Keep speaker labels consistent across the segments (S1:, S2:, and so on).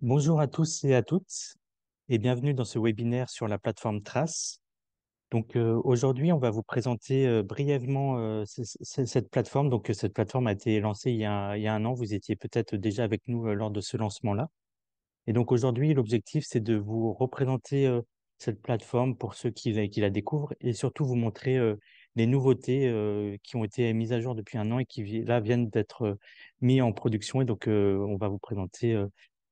S1: Bonjour à tous et à toutes et bienvenue dans ce webinaire sur la plateforme Trace. Aujourd'hui, on va vous présenter brièvement cette plateforme. Cette plateforme a été lancée il y a un an. Vous étiez peut-être déjà avec nous lors de ce lancement-là. Et donc aujourd'hui, l'objectif, c'est de vous représenter cette plateforme pour ceux qui la découvrent et surtout vous montrer les nouveautés qui ont été mises à jour depuis un an et là viennent d'être mis en production. On va vous présenter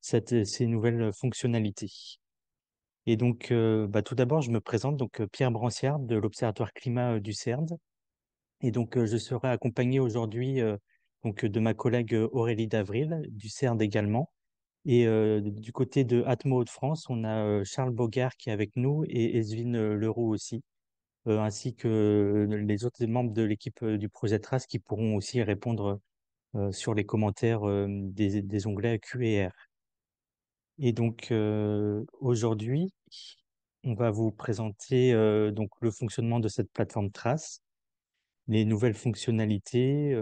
S1: ces nouvelles fonctionnalités. Tout d'abord, je me présente, Pierre Branciard de l'Observatoire Climat du CERD. Je serai accompagné aujourd'hui de ma collègue Aurélie Davril du CERD également. Du côté de Atmo Hauts-de-France, on a Charles Bogart qui est avec nous et Esvine Leroux aussi, ainsi que les autres membres de l'équipe du projet Trace qui pourront aussi répondre sur les commentaires des onglets Q et R. Aujourd'hui, on va vous présenter le fonctionnement de cette plateforme Trace, les nouvelles fonctionnalités,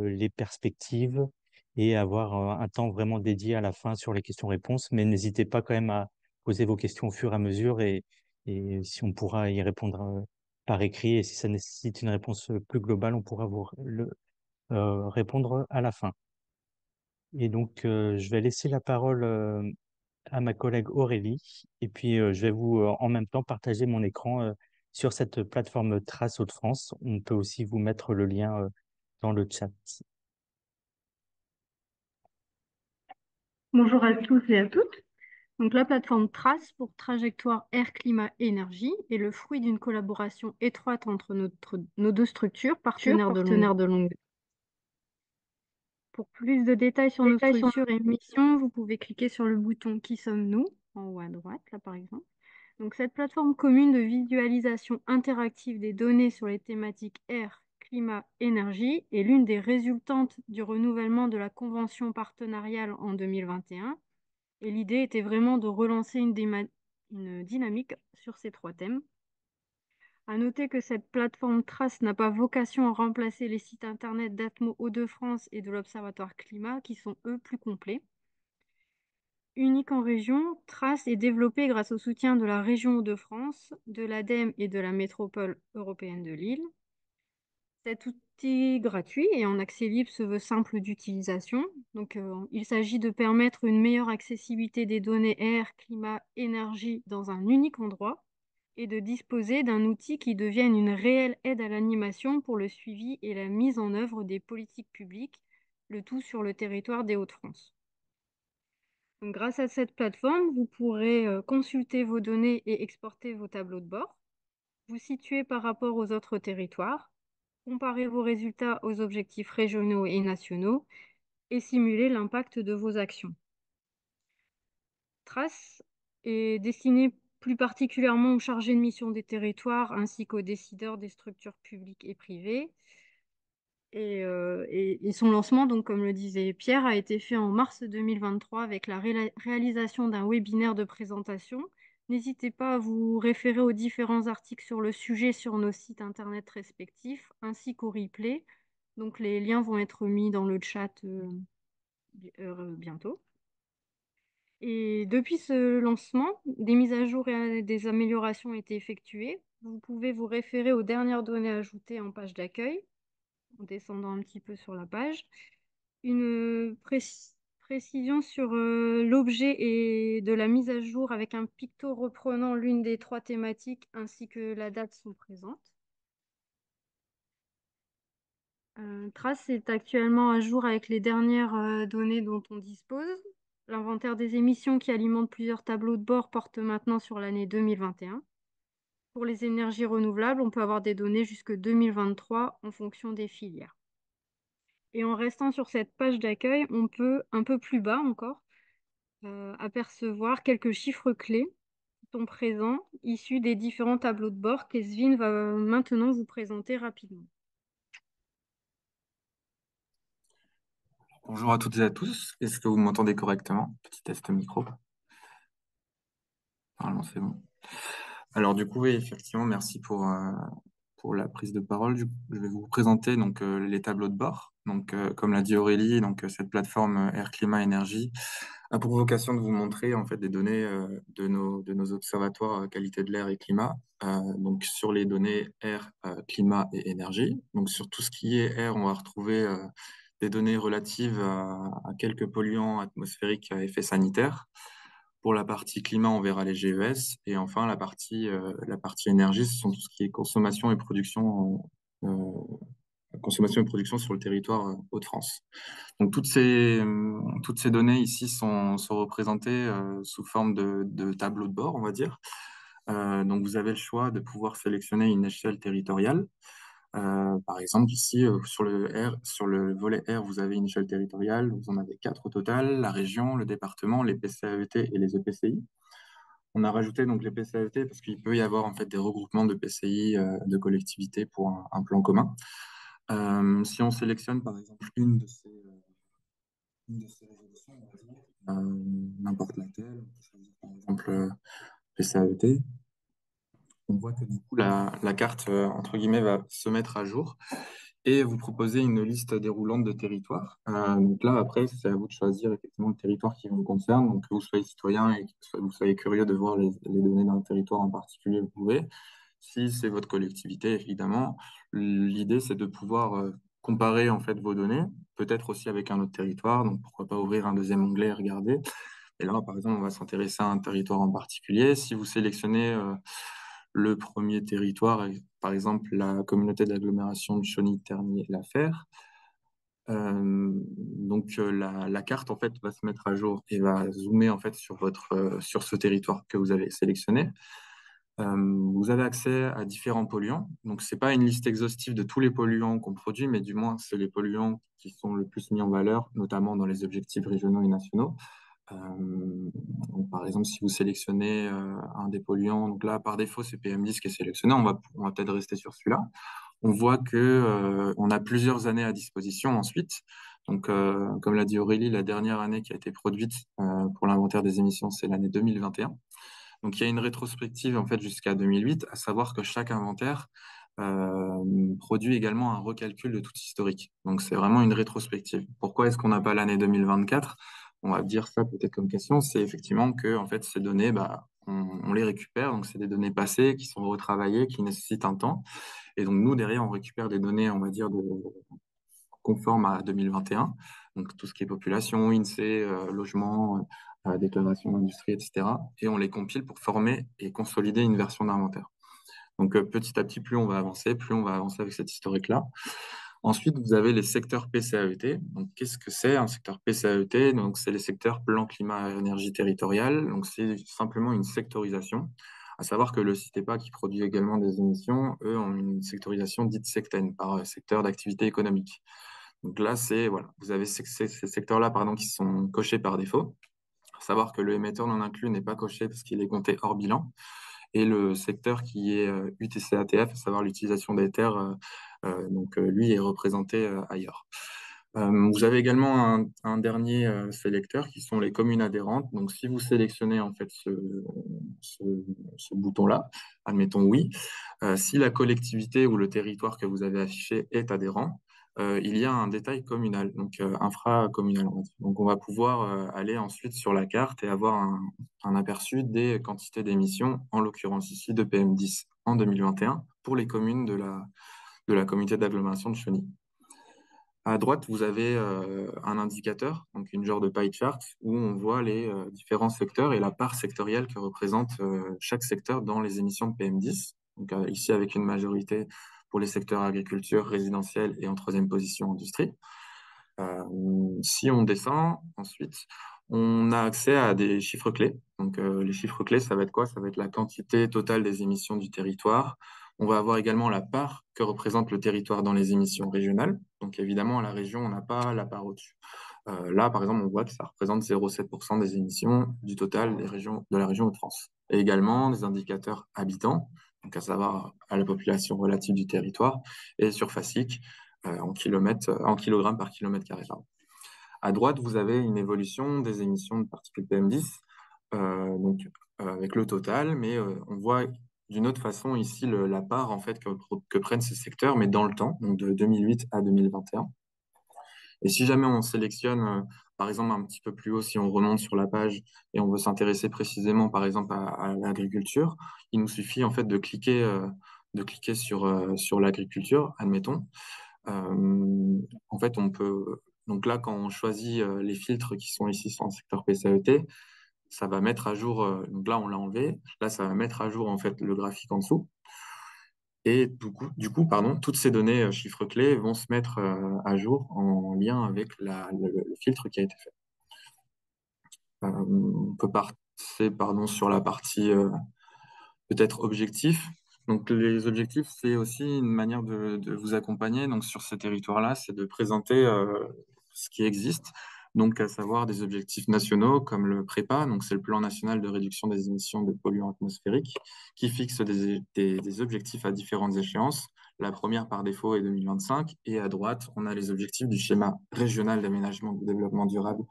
S1: les perspectives et avoir un temps vraiment dédié à la fin sur les questions-réponses. Mais n'hésitez pas quand même à poser vos questions au fur et à mesure et si on pourra y répondre par écrit et si ça nécessite une réponse plus globale, on pourra répondre à la fin. Je vais laisser la parole à ma collègue Aurélie et puis je vais vous en même temps partager mon écran sur cette plateforme Trace Hauts-de-France. On peut aussi vous mettre le lien dans le chat.
S2: Bonjour à tous et à toutes. Donc, la plateforme Trace pour Trajectoire Air, Climat, Énergie est le fruit d'une collaboration étroite entre nos deux structures, partenaires de longue
S1: Partenaire
S2: date.
S1: de longue
S2: Pour plus de détails sur nos
S1: détail sur
S2: structures et missions, vous pouvez cliquer sur le bouton Qui sommes-nous en haut à droite, là par exemple. Donc, cette plateforme commune de visualisation interactive des données sur les thématiques air, climat, énergie est l'une des résultantes du renouvellement de la convention partenariale en 2021. Et l'idée était vraiment de relancer une dynamique sur ces trois thèmes. À noter que cette plateforme Trace n'a pas vocation à remplacer les sites internet d'Atmo Hauts-de-France et de l'Observatoire Climat, qui sont eux plus complets. Unique en région, Trace est développée grâce au soutien de la région Hauts-de-France, de l'ADEME et de la métropole européenne de Lille. Cet outil gratuit et en accès libre se veut simple d'utilisation. Il s'agit de permettre une meilleure accessibilité des données air, climat, énergie dans un unique endroit et de disposer d'un outil qui devienne une réelle aide à l'animation pour le suivi et la mise en œuvre des politiques publiques, le tout sur le territoire des Hauts-de-France. Donc, grâce à cette plateforme, vous pourrez consulter vos données et exporter vos tableaux de bord, vous situer par rapport aux autres territoires, comparer vos résultats aux objectifs régionaux et nationaux et simuler l'impact de vos actions. Trace est destinée plus particulièrement aux chargés de mission des territoires ainsi qu'aux décideurs des structures publiques et privées. Et son lancement, donc, comme le disait Pierre, a été fait en mars 2023 avec la réalisation d'un webinaire de présentation. N'hésitez pas à vous référer aux différents articles sur le sujet sur nos sites internet respectifs, ainsi qu'au replay. Donc les liens vont être mis dans le chat bientôt. Et depuis ce lancement, des mises à jour et des améliorations ont été effectuées. Vous pouvez vous référer aux dernières données ajoutées en page d'accueil, en descendant un petit peu sur la page. Une précision sur l'objet et de la mise à jour avec un picto reprenant l'une des trois thématiques ainsi que la date sont présentes. Trace est actuellement à jour avec les dernières données dont on dispose. L'inventaire des émissions qui alimentent plusieurs tableaux de bord porte maintenant sur l'année 2021. Pour les énergies renouvelables, on peut avoir des données jusque 2023 en fonction des filières. Et en restant sur cette page d'accueil, on peut, un peu plus bas encore, apercevoir quelques chiffres clés qui sont présents, issus des différents tableaux de bord qu'Esvin va maintenant vous présenter rapidement.
S3: Bonjour à toutes et à tous. Est-ce que vous m'entendez correctement? Petit test micro. Normalement, c'est bon. Alors, du coup, oui, effectivement, merci pour la prise de parole. Je vais vous présenter les tableaux de bord. Comme l'a dit Aurélie, cette plateforme Air Climat Énergie a pour vocation de vous montrer en fait des données de nos observatoires qualité de l'air et climat. Donc sur les données air, climat et énergie. Donc sur tout ce qui est air, on va retrouver des données relatives à quelques polluants atmosphériques à effet sanitaire. Pour la partie climat, on verra les GES. Et enfin, la partie énergie, ce sont tout ce qui est consommation et production sur le territoire Hauts-de-France. Donc toutes ces données ici sont représentées sous forme de tableau de bord, on va dire. Donc vous avez le choix de pouvoir sélectionner une échelle territoriale. Par exemple, ici, sur le volet R, vous avez une échelle territoriale, vous en avez quatre au total, la région, le département, les PCAET et les EPCI. On a rajouté donc les PCAET parce qu'il peut y avoir en fait des regroupements de PCI, de collectivités pour un plan commun. Si on sélectionne par exemple une de ces résolutions, on va dire, n'importe laquelle, on peut choisir par exemple PCAET, on voit que du coup la carte entre guillemets va se mettre à jour et vous proposer une liste déroulante de territoires. Donc là, après, c'est à vous de choisir effectivement le territoire qui vous concerne. Donc, que vous soyez citoyen et que vous soyez curieux de voir les données d'un territoire en particulier, vous pouvez. Si c'est votre collectivité, évidemment, l'idée, c'est de pouvoir comparer en fait vos données, peut-être aussi avec un autre territoire. Donc, pourquoi pas ouvrir un deuxième onglet et regarder. Et là, par exemple, on va s'intéresser à un territoire en particulier. Si vous sélectionnez le premier territoire, par exemple la communauté d'agglomération de Chauny-Tergnier-Lafer, la carte en fait va se mettre à jour et va zoomer en fait sur ce territoire que vous avez sélectionné. Vous avez accès à différents polluants. Donc c'est pas une liste exhaustive de tous les polluants qu'on produit, mais du moins c'est les polluants qui sont le plus mis en valeur, notamment dans les objectifs régionaux et nationaux. Donc, par exemple, si vous sélectionnez un des polluants, donc là par défaut c'est PM10 qui est sélectionné, on va peut-être rester sur celui-là. On voit que on a plusieurs années à disposition ensuite. Donc, comme l'a dit Aurélie, la dernière année qui a été produite pour l'inventaire des émissions, c'est l'année 2021. Donc, il y a une rétrospective en fait jusqu'à 2008, à savoir que chaque inventaire produit également un recalcul de tout historique. Donc, c'est vraiment une rétrospective. Pourquoi est-ce qu'on n'a pas l'année 2024? On va dire ça peut-être comme question. C'est effectivement que en fait ces données, bah, on les récupère. Donc, c'est des données passées qui sont retravaillées, qui nécessitent un temps. Et donc, nous, derrière, on récupère des données, on va dire, conformes à 2021. Donc, tout ce qui est population, INSEE, logement, déclaration d'industrie, etc. Et on les compile pour former et consolider une version d'inventaire. Donc, petit à petit, plus on va avancer avec cet historique-là. Ensuite, vous avez les secteurs PCAET. Donc, qu'est-ce que c'est un secteur PCAET? Donc, c'est les secteurs plan, climat, énergie territoriale. Donc, c'est simplement une sectorisation. À savoir que le CITEPA, qui produit également des émissions, eux, ont une sectorisation dite sectaine par secteur d'activité économique. Donc là, voilà, vous avez ces secteurs-là, pardon, qui sont cochés par défaut. À savoir que le émetteur non inclus n'est pas coché parce qu'il est compté hors bilan. Et le secteur qui est UTC-ATF, à savoir l'utilisation des terres, lui est représenté ailleurs. Vous avez également un dernier sélecteur qui sont les communes adhérentes. Donc, si vous sélectionnez en fait ce, ce bouton-là, admettons oui, si la collectivité ou le territoire que vous avez affiché est adhérent, il y a un détail communal, donc infracommunal, on va dire. Donc, on va pouvoir aller ensuite sur la carte et avoir un aperçu des quantités d'émissions, en l'occurrence ici de PM10 en 2021 pour les communes de la communauté d'agglomération de Chauny. À droite, vous avez un indicateur, donc une genre de pie chart, où on voit les différents secteurs et la part sectorielle que représente chaque secteur dans les émissions de PM10. Donc, ici, avec une majorité pour les secteurs agriculture, résidentielle et en troisième position, industrie. Si on descend, ensuite, on a accès à des chiffres clés. Donc, les chiffres clés, ça va être quoi? Ça va être la quantité totale des émissions du territoire. On va avoir également la part que représente le territoire dans les émissions régionales. Donc, évidemment, à la région, on n'a pas la part au-dessus. Là, par exemple, on voit que ça représente 0,7% des émissions du total de la région de France. Et également des indicateurs habitants, donc à savoir à la population relative du territoire, et surfacique, en kilogrammes par kilomètre carré. À droite, vous avez une évolution des émissions de particules PM10, avec le total, mais on voit d'une autre façon ici la part en fait que prennent ces secteurs, mais dans le temps, donc de 2008 à 2021. Et si jamais on sélectionne, par exemple, un petit peu plus haut, si on remonte sur la page et on veut s'intéresser précisément, par exemple, à l'agriculture, il nous suffit en fait de cliquer sur l'agriculture, admettons. En fait, on peut. Donc là, quand on choisit les filtres qui sont ici sur le secteur PCAET, ça va mettre à jour. Donc là, on l'a enlevé. Là, ça va mettre à jour en fait le graphique en dessous. Et du coup, pardon, toutes ces données chiffres clés vont se mettre à jour en lien avec le filtre qui a été fait. On peut passer, pardon, sur la partie peut-être objectif. Donc les objectifs, c'est aussi une manière de vous accompagner. Donc sur ce territoire-là, c'est de présenter ce qui existe. Donc à savoir des objectifs nationaux comme le PREPA, donc c'est le plan national de réduction des émissions de polluants atmosphériques, qui fixe des objectifs à différentes échéances. La première par défaut est 2025, et à droite, on a les objectifs du schéma régional d'aménagement, de développement durable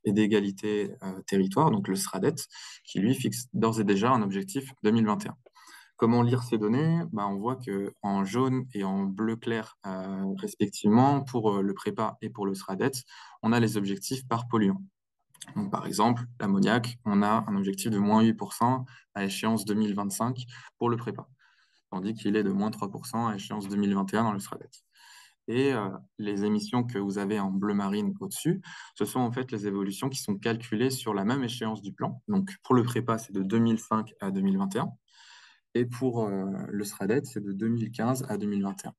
S3: et d'égalité territoire, donc le SRADET, qui lui fixe d'ores et déjà un objectif 2021. Comment lire ces données? On voit que en jaune et en bleu clair, respectivement, pour le prépa et pour le SRADET, on a les objectifs par polluant. Donc, par exemple, l'ammoniac, on a un objectif de moins 8% à échéance 2025 pour le prépa, tandis qu'il est de moins 3% à échéance 2021 dans le SRADET. Et les émissions que vous avez en bleu marine au-dessus, ce sont en fait les évolutions qui sont calculées sur la même échéance du plan. Donc, pour le prépa, c'est de 2005 à 2021. Et pour le SRADET, c'est de 2015 à 2021.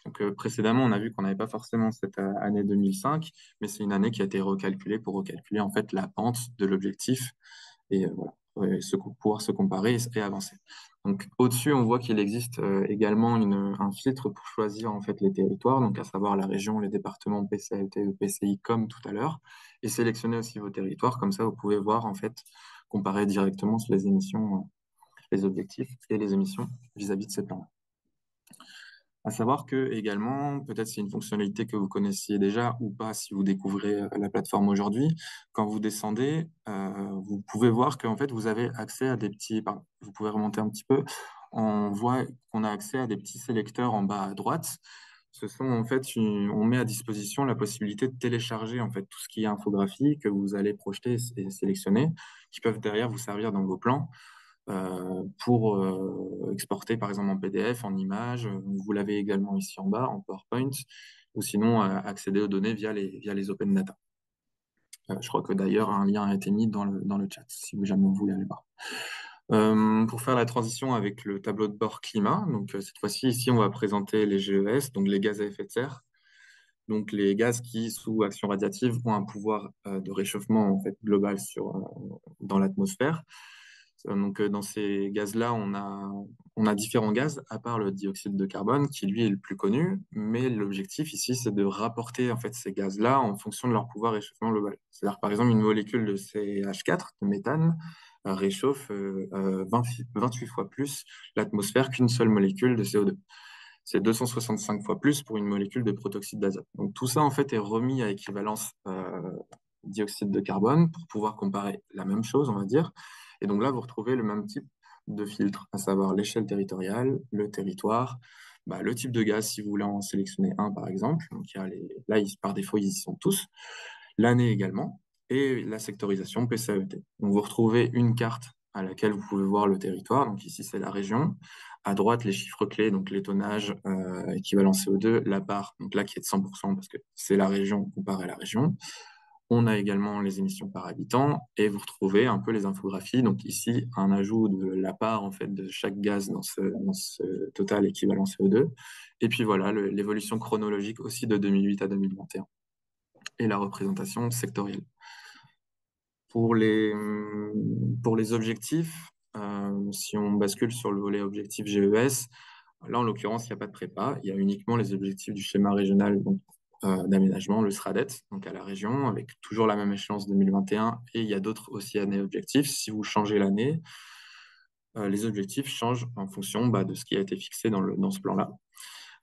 S3: Donc précédemment, on a vu qu'on n'avait pas forcément cette année 2005, mais c'est une année qui a été recalculée pour recalculer en fait la pente de l'objectif et voilà, pouvoir se comparer et avancer. Donc au-dessus, on voit qu'il existe également un filtre pour choisir en fait les territoires, donc à savoir la région, les départements PCAET ou PCI comme tout à l'heure, et sélectionner aussi vos territoires. Comme ça, vous pouvez voir en fait comparer directement sur les émissions les objectifs et les émissions vis-à-vis de ces plans. À savoir que également, peut-être c'est une fonctionnalité que vous connaissiez déjà ou pas si vous découvrez la plateforme aujourd'hui, quand vous descendez, vous pouvez voir qu'en fait vous avez accès à des petits, vous pouvez remonter un petit peu, on voit qu'on a accès à des petits sélecteurs en bas à droite. Ce sont en fait, on met à disposition la possibilité de télécharger en fait tout ce qui est infographie que vous allez projeter et sélectionner, qui peuvent derrière vous servir dans vos plans pour exporter par exemple en PDF, en image. Vous l'avez également ici en bas en PowerPoint, ou sinon accéder aux données via les open data. Je crois que d'ailleurs un lien a été mis dans le chat si vous jamais vous voulez aller voir. Pour faire la transition avec le tableau de bord climat, donc cette fois-ci ici on va présenter les GES, donc les gaz à effet de serre, donc les gaz qui sous action radiative ont un pouvoir de réchauffement en fait global dans l'atmosphère. Donc, dans ces gaz-là, on a différents gaz, à part le dioxyde de carbone, qui lui est le plus connu. Mais l'objectif ici, c'est de rapporter en fait ces gaz-là en fonction de leur pouvoir réchauffement global. C'est-à-dire, par exemple, une molécule de CH4, de méthane, réchauffe 28 fois plus l'atmosphère qu'une seule molécule de CO2. C'est 265 fois plus pour une molécule de protoxyde d'azote. Donc, tout ça, en fait, est remis à équivalence dioxyde de carbone pour pouvoir comparer la même chose, on va dire. Et donc là, vous retrouvez le même type de filtre, à savoir l'échelle territoriale, le territoire, le type de gaz, si vous voulez en sélectionner un, par exemple. Donc il y a là, par défaut, ils y sont tous. L'année également, et la sectorisation PCAET. Donc vous retrouvez une carte à laquelle vous pouvez voir le territoire. Donc ici, c'est la région. À droite, les chiffres clés, donc les tonnages équivalent CO2, la part, donc là qui est de 100% parce que c'est la région comparée à la région. On a également les émissions par habitant et vous retrouvez un peu les infographies. Donc ici, un ajout de la part en fait de chaque gaz dans ce total équivalent CO2. Et puis voilà, l'évolution chronologique aussi de 2008 à 2021 et la représentation sectorielle. Pour les objectifs, si on bascule sur le volet objectif GES, là en l'occurrence, il n'y a pas de prépa, il y a uniquement les objectifs du schéma régional d'aménagement, le SRADET, donc à la région, avec toujours la même échéance 2021, et il y a d'autres aussi années objectifs. Si vous changez l'année, les objectifs changent en fonction de ce qui a été fixé dans ce plan-là.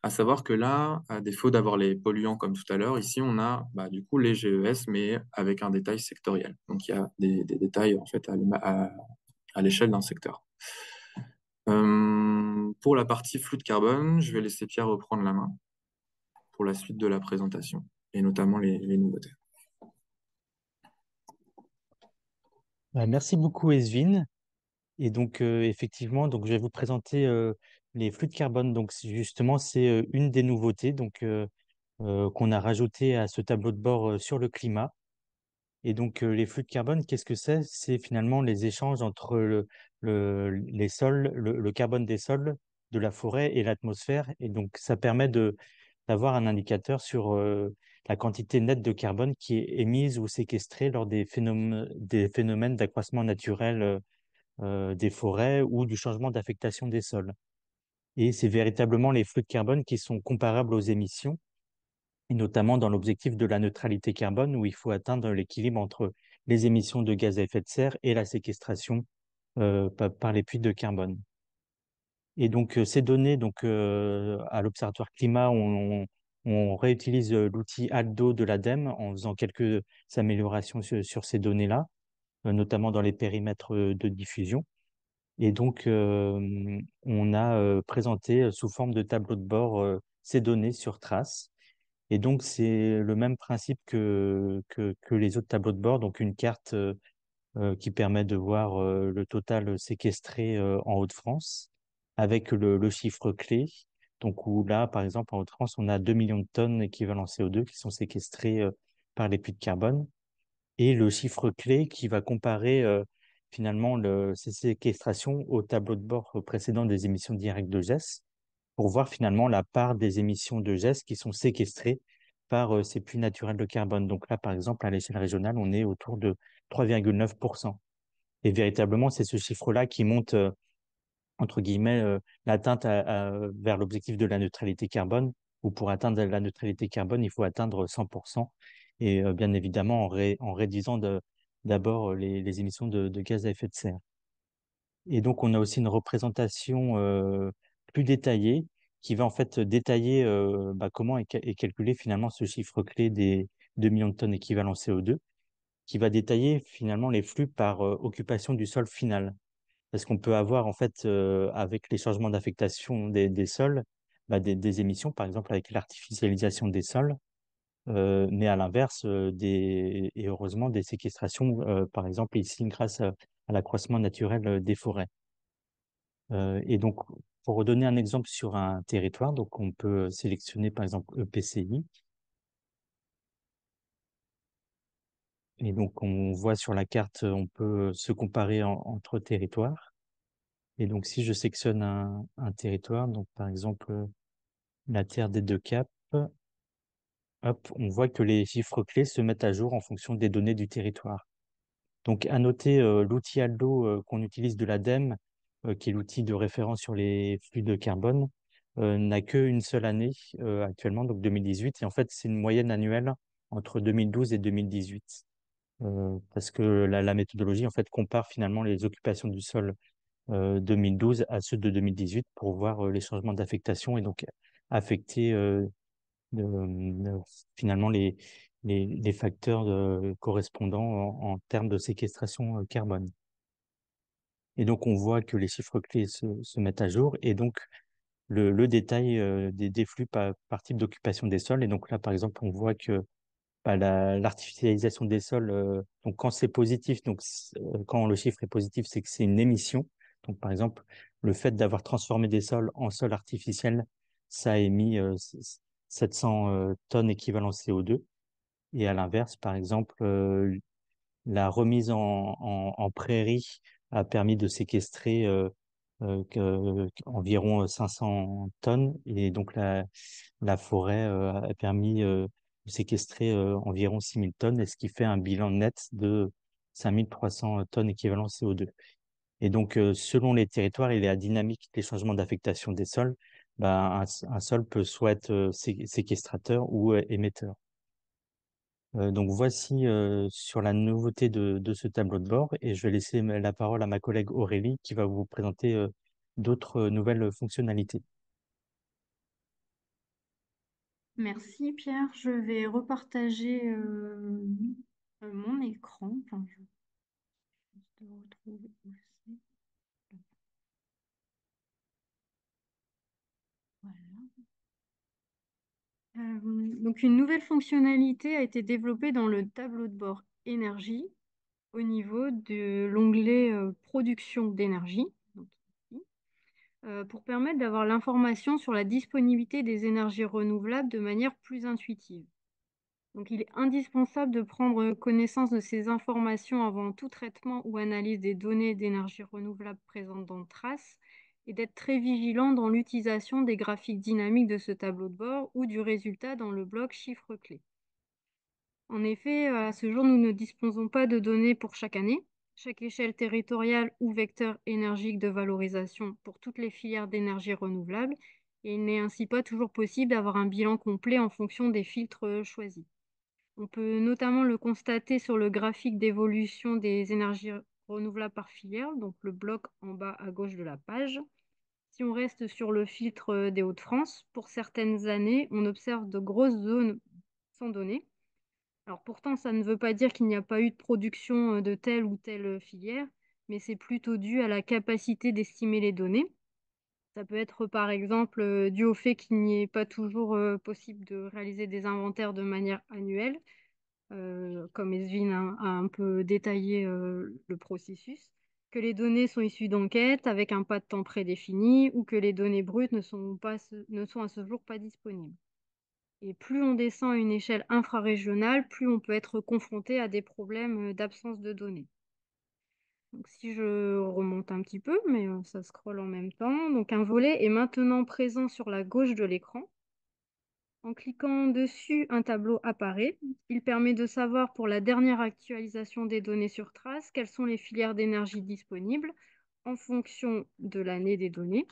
S3: À savoir que là, à défaut d'avoir les polluants comme tout à l'heure, ici on a du coup les GES, mais avec un détail sectoriel. Donc il y a des détails en fait à l'échelle d'un secteur. Pour la partie flux de carbone, je vais laisser Pierre reprendre la main pour la suite de la présentation, et notamment les nouveautés.
S1: Merci beaucoup, Esvin. Et donc, effectivement, donc, je vais vous présenter les flux de carbone. Donc, justement, c'est une des nouveautés qu'on a rajouté à ce tableau de bord sur le climat. Et donc, les flux de carbone, qu'est-ce que c'est? C'est finalement les échanges entre les sols, le carbone des sols, de la forêt et l'atmosphère. Et donc, ça permet d'avoir un indicateur sur la quantité nette de carbone qui est émise ou séquestrée lors des phénomènes d'accroissement naturel des forêts ou du changement d'affectation des sols. Et c'est véritablement les flux de carbone qui sont comparables aux émissions, et notamment dans l'objectif de la neutralité carbone, où il faut atteindre l'équilibre entre les émissions de gaz à effet de serre et la séquestration par les puits de carbone. Et donc, ces données, donc, à l'Observatoire Climat, on réutilise l'outil ALDO de l'ADEME en faisant quelques améliorations sur ces données-là, notamment dans les périmètres de diffusion. Et donc, on a présenté sous forme de tableau de bord ces données sur trace. Et donc, c'est le même principe que les autres tableaux de bord, donc une carte qui permet de voir le total séquestré en Hauts-de-France avec le chiffre clé. Donc, où là, par exemple, en Hauts-de-France, on a 2 millions de tonnes équivalent CO2 qui sont séquestrées par les puits de carbone et le chiffre clé qui va comparer finalement ces séquestrations au tableau de bord précédent des émissions directes de GES pour voir finalement la part des émissions de GES qui sont séquestrées par ces puits naturels de carbone. Donc là, par exemple, à l'échelle régionale, on est autour de 3,9%. Et véritablement, c'est ce chiffre-là qui monte, entre guillemets, l'atteinte vers l'objectif de la neutralité carbone, où pour atteindre la neutralité carbone, il faut atteindre 100%. Et bien évidemment, en réduisant d'abord les émissions de gaz à effet de serre. Et donc, on a aussi une représentation plus détaillée qui va en fait détailler comment est calculé finalement ce chiffre clé des 2 millions de tonnes équivalent CO2, qui va détailler finalement les flux par occupation du sol final. Parce qu'on peut avoir, en fait, avec les changements d'affectation des sols, des émissions, par exemple avec l'artificialisation des sols, mais à l'inverse, et heureusement, des séquestrations, par exemple ici, grâce à l'accroissement naturel des forêts. Et donc, pour redonner un exemple sur un territoire, donc on peut sélectionner, par exemple, EPCI, et donc on voit sur la carte, on peut se comparer entre territoires. Et donc, si je sélectionne un territoire, donc par exemple, la Terre des Deux Caps, hop, on voit que les chiffres clés se mettent à jour en fonction des données du territoire. Donc, à noter, l'outil ALDO qu'on utilise de l'ADEME, qui est l'outil de référence sur les flux de carbone, n'a qu'une seule année actuellement, donc 2018. Et en fait, c'est une moyenne annuelle entre 2012 et 2018. Parce que la méthodologie, en fait, compare finalement les occupations du sol 2012 à ceux de 2018 pour voir les changements d'affectation et donc affecter de- finalement les facteurs correspondants en termes de séquestration carbone. Et donc, on voit que les chiffres clés se mettent à jour et donc le détail des flux par type d'occupation des sols. Et donc là, par exemple, on voit que l'artificialisation des sols, donc quand c'est positif, quand le chiffre est positif, c'est que c'est une émission. Donc, par exemple, le fait d'avoir transformé des sols en sols artificiels, ça a émis 700 tonnes équivalent CO2. Et à l'inverse, par exemple, la remise en prairie a permis de séquestrer environ 500 tonnes. Et donc, la forêt a permis de séquestrer environ 6000 tonnes, et ce qui fait un bilan net de 5300 tonnes équivalent CO2. Et donc, selon les territoires et la dynamique des changements d'affectation des sols, un sol peut soit être séquestrateur ou émetteur. Donc voici sur la nouveauté de ce tableau de bord et je vais laisser la parole à ma collègue Aurélie qui va vous présenter d'autres nouvelles fonctionnalités.
S2: Merci Pierre. Je vais repartager mon écran. Enfin, je vais juste le retrouver où c'est. Voilà. Donc une nouvelle fonctionnalité a été développée dans le tableau de bord énergie au niveau de l'onglet production d'énergie, donc ici, pour permettre d'avoir l'information sur la disponibilité des énergies renouvelables de manière plus intuitive. Donc, il est indispensable de prendre connaissance de ces informations avant tout traitement ou analyse des données d'énergie renouvelable présentes dans Trace et d'être très vigilant dans l'utilisation des graphiques dynamiques de ce tableau de bord ou du résultat dans le bloc chiffres clés. En effet, à ce jour, nous ne disposons pas de données pour chaque année. Chaque échelle territoriale ou vecteur énergique de valorisation pour toutes les filières d'énergie renouvelable, et il n'est ainsi pas toujours possible d'avoir un bilan complet en fonction des filtres choisis. On peut notamment le constater sur le graphique d'évolution des énergies renouvelables par filière, donc le bloc en bas à gauche de la page. Si on reste sur le filtre des Hauts-de-France, pour certaines années, on observe de grosses zones sans données. Alors pourtant, ça ne veut pas dire qu'il n'y a pas eu de production de telle ou telle filière, mais c'est plutôt dû à la capacité d'estimer les données. Ça peut être par exemple dû au fait qu'il n'y ait pas toujours possible de réaliser des inventaires de manière annuelle, comme Esvin a un peu détaillé le processus, que les données sont issues d'enquêtes avec un pas de temps prédéfini ou que les données brutes ne sont à ce jour pas disponibles. Et plus on descend à une échelle infrarégionale, plus on peut être confronté à des problèmes d'absence de données. Donc, si je remonte un petit peu, mais ça scrolle en même temps. Donc, un volet est maintenant présent sur la gauche de l'écran. En cliquant dessus, un tableau apparaît. Il permet de savoir pour la dernière actualisation des données sur Trace quelles sont les filières d'énergie disponibles en fonction de l'année des données,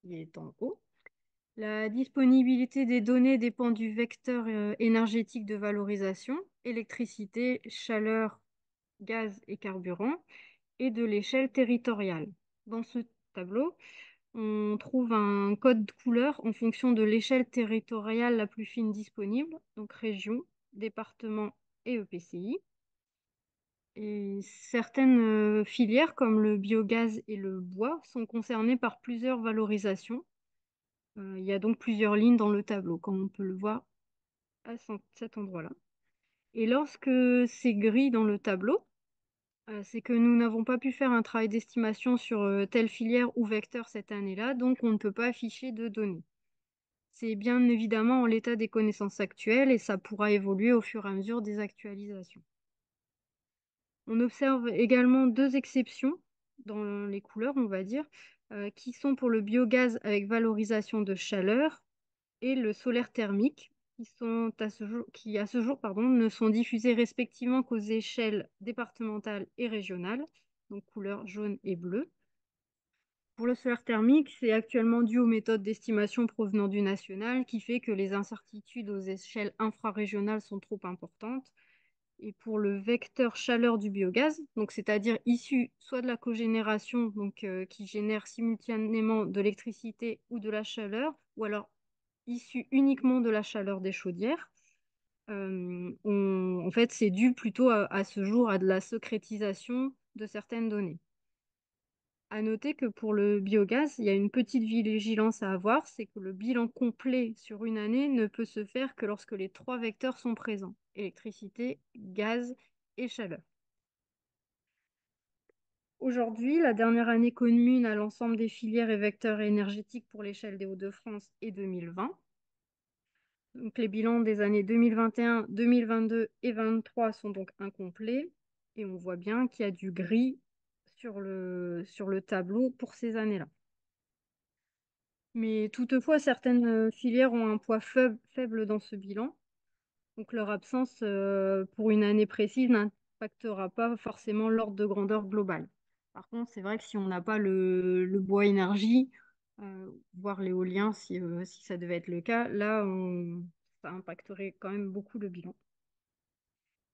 S2: qui est en haut. La disponibilité des données dépend du vecteur énergétique de valorisation, électricité, chaleur, gaz et carburant, et de l'échelle territoriale. Dans ce tableau, on trouve un code de couleur en fonction de l'échelle territoriale la plus fine disponible, donc région, département et EPCI. Et certaines filières, comme le biogaz et le bois, sont concernées par plusieurs valorisations. Il y a donc plusieurs lignes dans le tableau, comme on peut le voir à cet endroit-là. Et lorsque c'est gris dans le tableau, c'est que nous n'avons pas pu faire un travail d'estimation sur telle filière ou vecteur cette année-là, donc on ne peut pas afficher de données. C'est bien évidemment en l'état des connaissances actuelles et ça pourra évoluer au fur et à mesure des actualisations. On observe également deux exceptions dans les couleurs, on va dire, qui sont pour le biogaz avec valorisation de chaleur et le solaire thermique, qui à ce jour ne sont diffusés respectivement qu'aux échelles départementales et régionales, donc couleur jaune et bleue. Pour le solaire thermique, c'est actuellement dû aux méthodes d'estimation provenant du national, qui fait que les incertitudes aux échelles infrarégionales sont trop importantes. Et pour le vecteur chaleur du biogaz, donc c'est-à-dire issu soit de la cogénération, donc qui génère simultanément de l'électricité ou de la chaleur, ou alors issu uniquement de la chaleur des chaudières. En fait, c'est dû plutôt à ce jour à de la sécrétisation de certaines données. À noter que pour le biogaz, il y a une petite vigilance à avoir, c'est que le bilan complet sur une année ne peut se faire que lorsque les trois vecteurs sont présents, électricité, gaz et chaleur. Aujourd'hui, la dernière année commune à l'ensemble des filières et vecteurs énergétiques pour l'échelle des Hauts-de-France est 2020. Donc, les bilans des années 2021, 2022 et 2023 sont donc incomplets et on voit bien qu'il y a du gris sur le tableau pour ces années-là. Mais toutefois, certaines filières ont un poids faible dans ce bilan. Donc leur absence pour une année précise n'impactera pas forcément l'ordre de grandeur global. Par contre, c'est vrai que si on n'a pas le bois énergie, voire l'éolien, si ça devait être le cas, là, ça impacterait quand même beaucoup le bilan.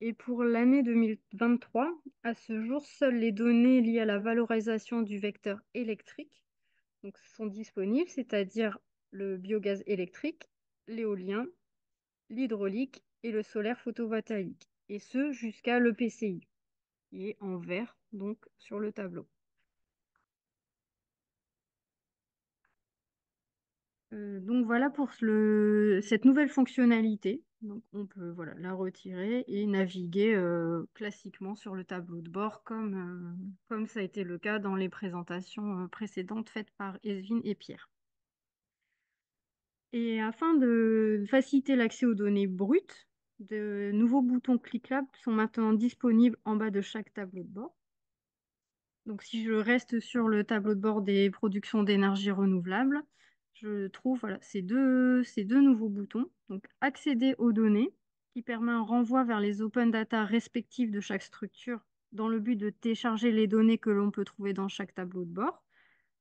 S2: Et pour l'année 2023, à ce jour, seules les données liées à la valorisation du vecteur électrique donc, sont disponibles, c'est-à-dire le biogaz électrique, l'éolien, l'hydraulique et le solaire photovoltaïque, et ce jusqu'à l'EPCI, qui est en vert donc sur le tableau. Donc voilà pour cette nouvelle fonctionnalité. Donc on peut voilà, la retirer et naviguer classiquement sur le tableau de bord comme ça a été le cas dans les présentations précédentes faites par Esvin et Pierre. Et afin de faciliter l'accès aux données brutes, de nouveaux boutons cliquables sont maintenant disponibles en bas de chaque tableau de bord. Donc, si je reste sur le tableau de bord des productions d'énergie renouvelable, je trouve voilà, ces deux nouveaux boutons. Donc, accéder aux données, qui permet un renvoi vers les open data respectifs de chaque structure dans le but de télécharger les données que l'on peut trouver dans chaque tableau de bord,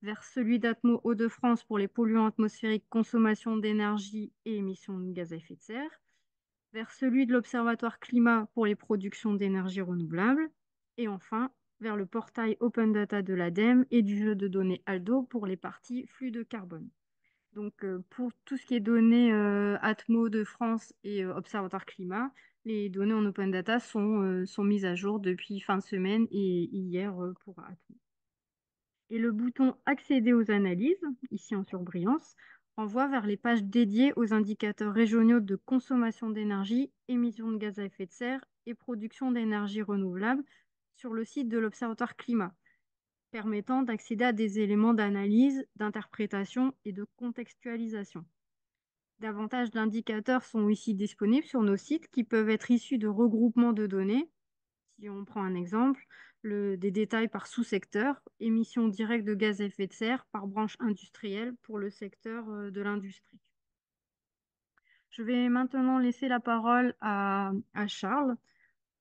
S2: vers celui d'Atmo Hauts-de-France pour les polluants atmosphériques, consommation d'énergie et émissions de gaz à effet de serre, vers celui de l'Observatoire Climat pour les productions d'énergie renouvelable, et enfin vers le portail Open Data de l'ADEME et du jeu de données ALDO pour les parties flux de carbone. Donc pour tout ce qui est données Atmo de France et Observatoire Climat, les données en Open Data sont mises à jour depuis fin de semaine et hier pour Atmo. Et le bouton Accéder aux analyses, ici en surbrillance, renvoie vers les pages dédiées aux indicateurs régionaux de consommation d'énergie, émissions de gaz à effet de serre et production d'énergie renouvelable sur le site de l'Observatoire Climat, permettant d'accéder à des éléments d'analyse, d'interprétation et de contextualisation. Davantage d'indicateurs sont ici disponibles sur nos sites qui peuvent être issus de regroupements de données. Si on prend un exemple, des détails par sous-secteur, émissions directes de gaz à effet de serre par branche industrielle pour le secteur de l'industrie. Je vais maintenant laisser la parole à Charles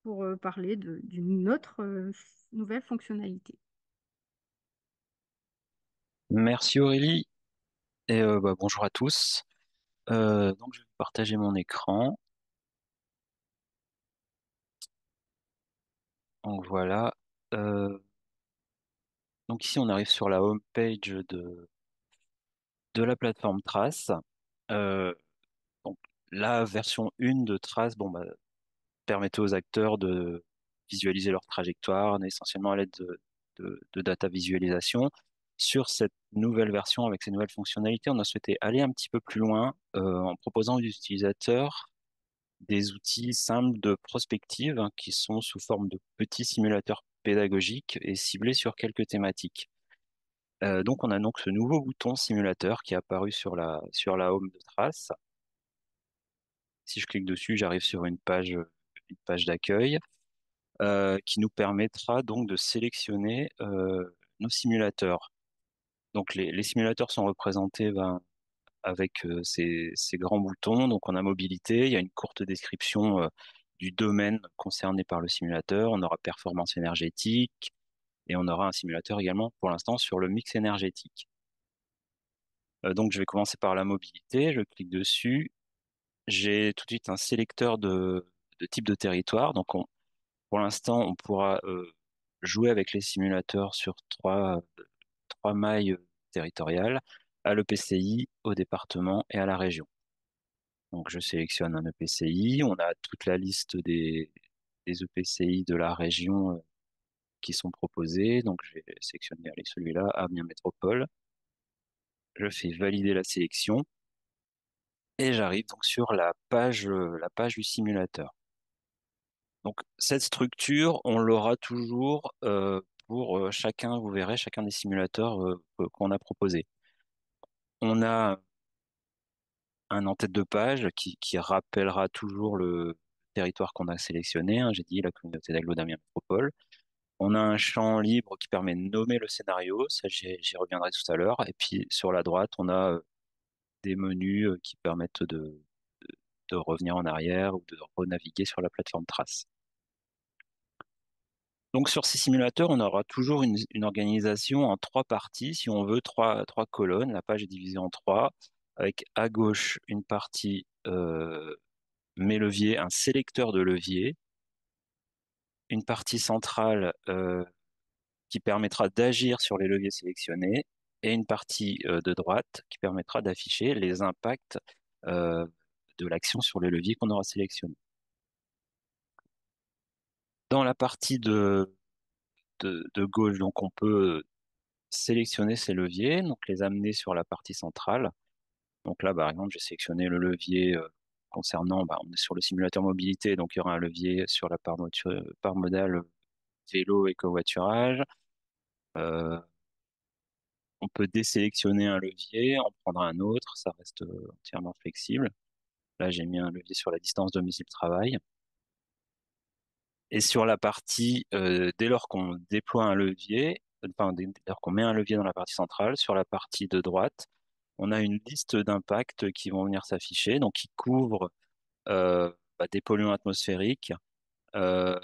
S2: pour parler d'une autre nouvelle fonctionnalité.
S4: Merci Aurélie et bonjour à tous. Donc je vais partager mon écran. Donc voilà. Euh, donc ici on arrive sur la home page de la plateforme Trace. Euh, donc la version 1 de Trace, permettait aux acteurs de visualiser leur trajectoire, essentiellement à l'aide de data visualisation. Sur cette nouvelle version, avec ces nouvelles fonctionnalités, on a souhaité aller un petit peu plus loin en proposant aux utilisateurs des outils simples de prospective qui sont sous forme de petits simulateurs pédagogiques et ciblés sur quelques thématiques. Donc on a donc ce nouveau bouton simulateur qui est apparu sur la home de Trace. Si je clique dessus, j'arrive sur une page d'accueil qui nous permettra donc de sélectionner nos simulateurs. Donc les simulateurs sont représentés avec ces grands boutons. Donc on a mobilité, il y a une courte description du domaine concerné par le simulateur, on aura performance énergétique et on aura un simulateur également pour l'instant sur le mix énergétique. Donc je vais commencer par la mobilité, je clique dessus, j'ai tout de suite un sélecteur de type de territoire. Donc pour l'instant on pourra jouer avec les simulateurs sur trois mailles territoriales, à l'EPCI, au département et à la région. Donc, je sélectionne un EPCI. On a toute la liste des EPCI de la région qui sont proposés. Donc, je vais sélectionner allez, celui-là, Amiens Métropole. Je fais valider la sélection et j'arrive donc sur la page du simulateur. Donc, cette structure, on l'aura toujours pour chacun, vous verrez, chacun des simulateurs qu'on a proposés. On a un en-tête de page qui rappellera toujours le territoire qu'on a sélectionné, hein, j'ai dit la communauté d'Aglo d'Amiens Métropole. On a un champ libre qui permet de nommer le scénario, ça j'y reviendrai tout à l'heure. Et puis sur la droite, on a des menus qui permettent de revenir en arrière ou de renaviguer sur la plateforme Trace. Donc sur ces simulateurs, on aura toujours une organisation en trois parties, si on veut, trois colonnes. La page est divisée en trois, avec à gauche une partie mes leviers, un sélecteur de leviers, une partie centrale qui permettra d'agir sur les leviers sélectionnés et une partie de droite qui permettra d'afficher les impacts euh, de l'action sur les leviers qu'on aura sélectionnés. Dans la partie de gauche, donc on peut sélectionner ces leviers, donc les amener sur la partie centrale. Donc là, par exemple, j'ai sélectionné le levier concernant, on est sur le simulateur mobilité, donc il y aura un levier sur la part modale vélo et covoiturage. Euh, on peut désélectionner un levier, en prendre un autre, ça reste entièrement flexible. Là, j'ai mis un levier sur la distance domicile-travail. Et sur la partie, dès lors qu'on déploie un levier, enfin, dès lors qu'on met un levier dans la partie centrale, sur la partie de droite, on a une liste d'impacts qui vont venir s'afficher, donc qui couvrent des polluants atmosphériques, euh,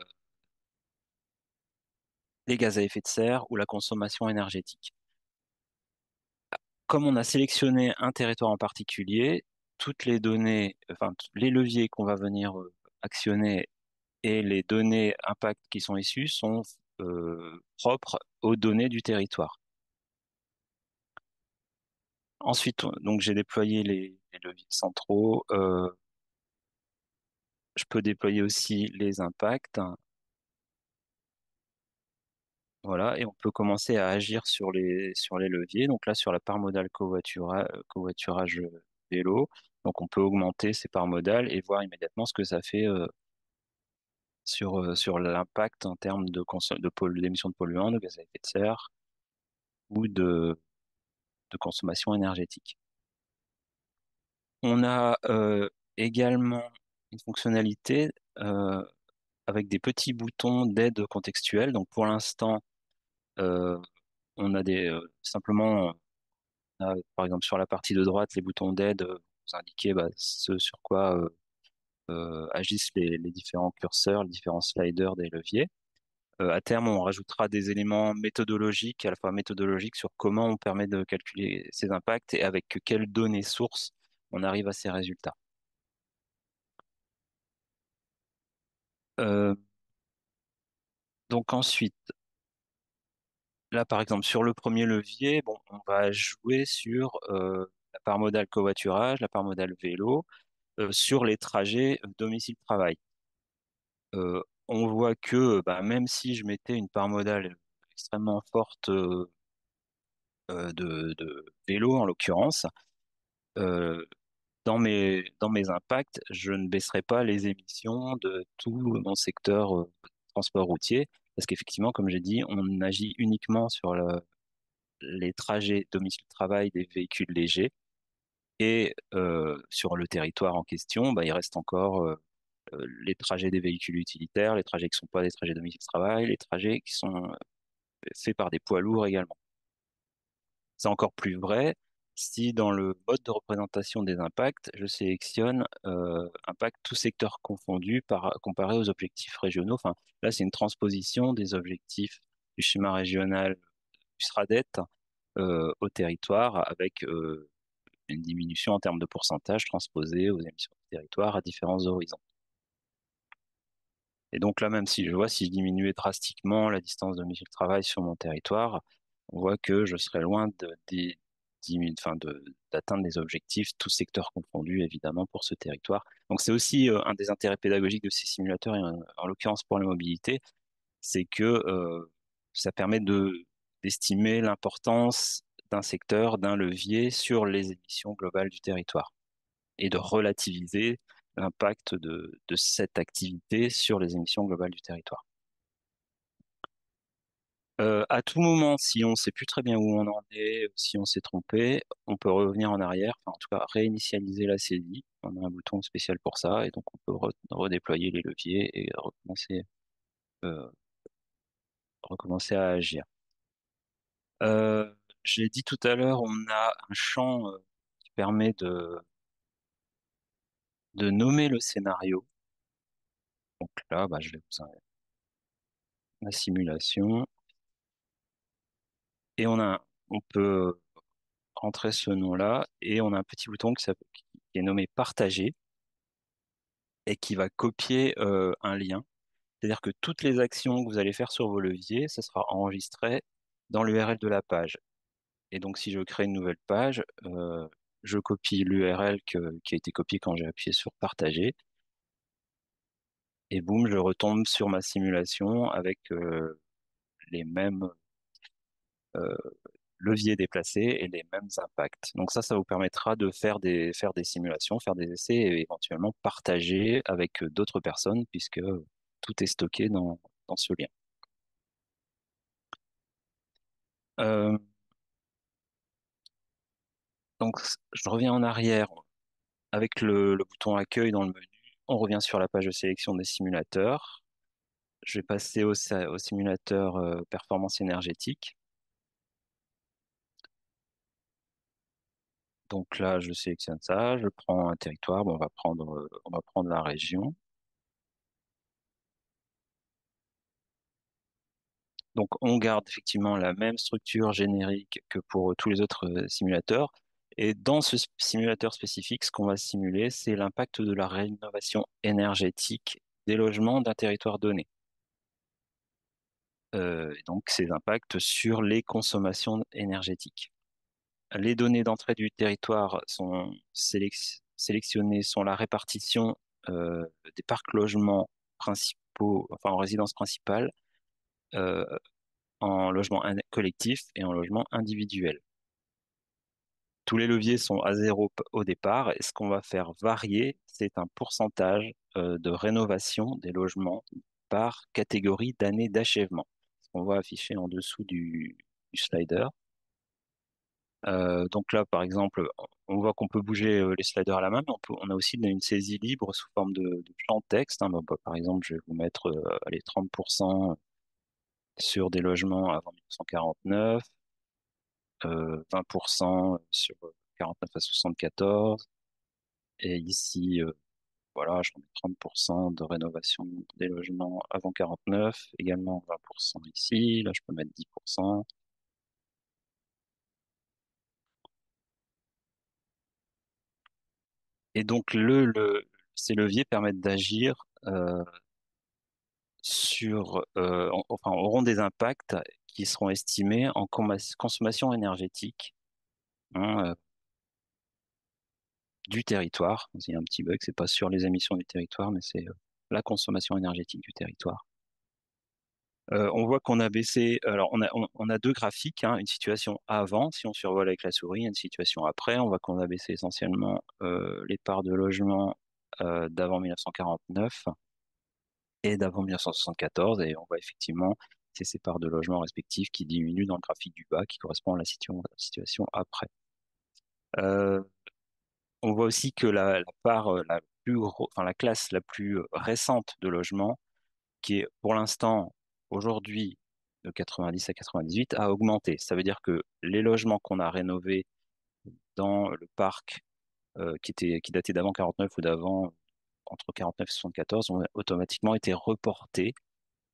S4: les gaz à effet de serre ou la consommation énergétique. Comme on a sélectionné un territoire en particulier, toutes les données, enfin les leviers qu'on va venir actionner et les données impact qui sont issues sont propres aux données du territoire. Ensuite, donc j'ai déployé les leviers centraux. Je peux déployer aussi les impacts. Voilà, et on peut commencer à agir sur les leviers. Donc là, sur la part modale covoiturage vélo, donc on peut augmenter ces parts modales et voir immédiatement ce que ça fait sur l'impact en termes d'émissions de polluants, de gaz à effet de serre ou de consommation énergétique. On a également une fonctionnalité avec des petits boutons d'aide contextuelle. Donc pour l'instant, euh, on a simplement, par exemple sur la partie de droite, les boutons d'aide vous indiquer ce sur quoi agissent les différents curseurs, les différents sliders des leviers. À terme, on rajoutera des éléments méthodologiques, à la fois méthodologiques sur comment on permet de calculer ces impacts et avec quelles données sources on arrive à ces résultats. Euh, donc ensuite, là par exemple sur le premier levier, bon, on va jouer sur la part modale covoiturage, la part modale vélo, sur les trajets domicile-travail. On voit que même si je mettais une part modale extrêmement forte de vélo en l'occurrence, euh, dans mes impacts, je ne baisserai pas les émissions de tout mon secteur transport routier, parce qu'effectivement, comme j'ai dit, on agit uniquement sur les trajets domicile-travail des véhicules légers, et sur le territoire en question, il reste encore les trajets des véhicules utilitaires, les trajets qui ne sont pas des trajets domicile-travail, les trajets qui sont faits par des poids lourds également. C'est encore plus vrai si dans le mode de représentation des impacts, je sélectionne impact tout secteur confondu comparé aux objectifs régionaux. Enfin, là, c'est une transposition des objectifs du schéma régional du SRADET au territoire avec une diminution en termes de pourcentage transposée aux émissions du territoire à différents horizons. Et donc là, même si je diminuais drastiquement la distance de travail sur mon territoire, on voit que je serais loin d'atteindre des objectifs, tous secteurs confondus, évidemment, pour ce territoire. Donc c'est aussi un des intérêts pédagogiques de ces simulateurs, et en l'occurrence pour la mobilité, c'est que ça permet d'estimer l'importance d'un secteur, d'un levier sur les émissions globales du territoire et de relativiser l'impact de cette activité sur les émissions globales du territoire. À tout moment, si on ne sait plus très bien où on en est, si on s'est trompé, on peut revenir en arrière, enfin, en tout cas réinitialiser la saisie. On a un bouton spécial pour ça, et donc on peut redéployer les leviers et euh, recommencer à agir. J'ai dit tout à l'heure, on a un champ qui permet de nommer le scénario. Donc là, je vais vous enlever la simulation. Et on peut rentrer ce nom-là et on a un petit bouton qui est nommé partager et qui va copier un lien. C'est-à-dire que toutes les actions que vous allez faire sur vos leviers, ça sera enregistré dans l'URL de la page. Et donc, si je crée une nouvelle page, je copie l'URL qui a été copiée quand j'ai appuyé sur partager. Et boum, je retombe sur ma simulation avec les mêmes, euh, leviers déplacés et les mêmes impacts. Donc ça vous permettra de faire des simulations, faire des essais et éventuellement partager avec d'autres personnes puisque tout est stocké dans ce lien. Euh, donc je reviens en arrière avec le bouton accueil dans le menu. On revient sur la page de sélection des simulateurs. Je vais passer au simulateur performance énergétique. Donc là, je sélectionne ça, je prends un territoire, bon, on va prendre la région. Donc on garde effectivement la même structure générique que pour tous les autres simulateurs. Et dans ce simulateur spécifique, ce qu'on va simuler, c'est l'impact de la rénovation énergétique des logements d'un territoire donné. Et donc ces impacts sur les consommations énergétiques. Les données d'entrée du territoire sont sélectionnées, sont la répartition des parcs logements principaux, enfin en résidence principale, euh, en logement collectif et en logement individuel. Tous les leviers sont à zéro au départ et ce qu'on va faire varier, c'est un pourcentage de rénovation des logements par catégorie d'année d'achèvement. Ce qu'on va afficher en dessous du slider. Donc là, par exemple, on voit qu'on peut bouger les sliders à la main, mais on a aussi une saisie libre sous forme de champ de texte, hein. Bah, par exemple, je vais vous mettre allez, 30% sur des logements avant 1949, 20% sur 49 à 74, et ici, voilà, je mets 30% de rénovation des logements avant 49, également 20% ici, là je peux mettre 10%. Et donc ces leviers permettent d'agir enfin, auront des impacts qui seront estimés en consommation énergétique, hein, du territoire. Il y a un petit bug, c'est pas sur les émissions du territoire, mais c'est la consommation énergétique du territoire. On voit qu'on a baissé, alors on a deux graphiques, hein, une situation avant, si on survole avec la souris, et une situation après. On voit qu'on a baissé essentiellement les parts de logement d'avant 1949 et d'avant 1974, et on voit effectivement ces parts de logement respectifs qui diminuent dans le graphique du bas, qui correspond à la situation après. Euh, on voit aussi que la part enfin la classe la plus récente de logement, qui est pour l'instant aujourd'hui de 90 à 98, a augmenté. Ça veut dire que les logements qu'on a rénovés dans le parc qui datait d'avant 49 ou d'avant entre 49 et 74 ont automatiquement été reportés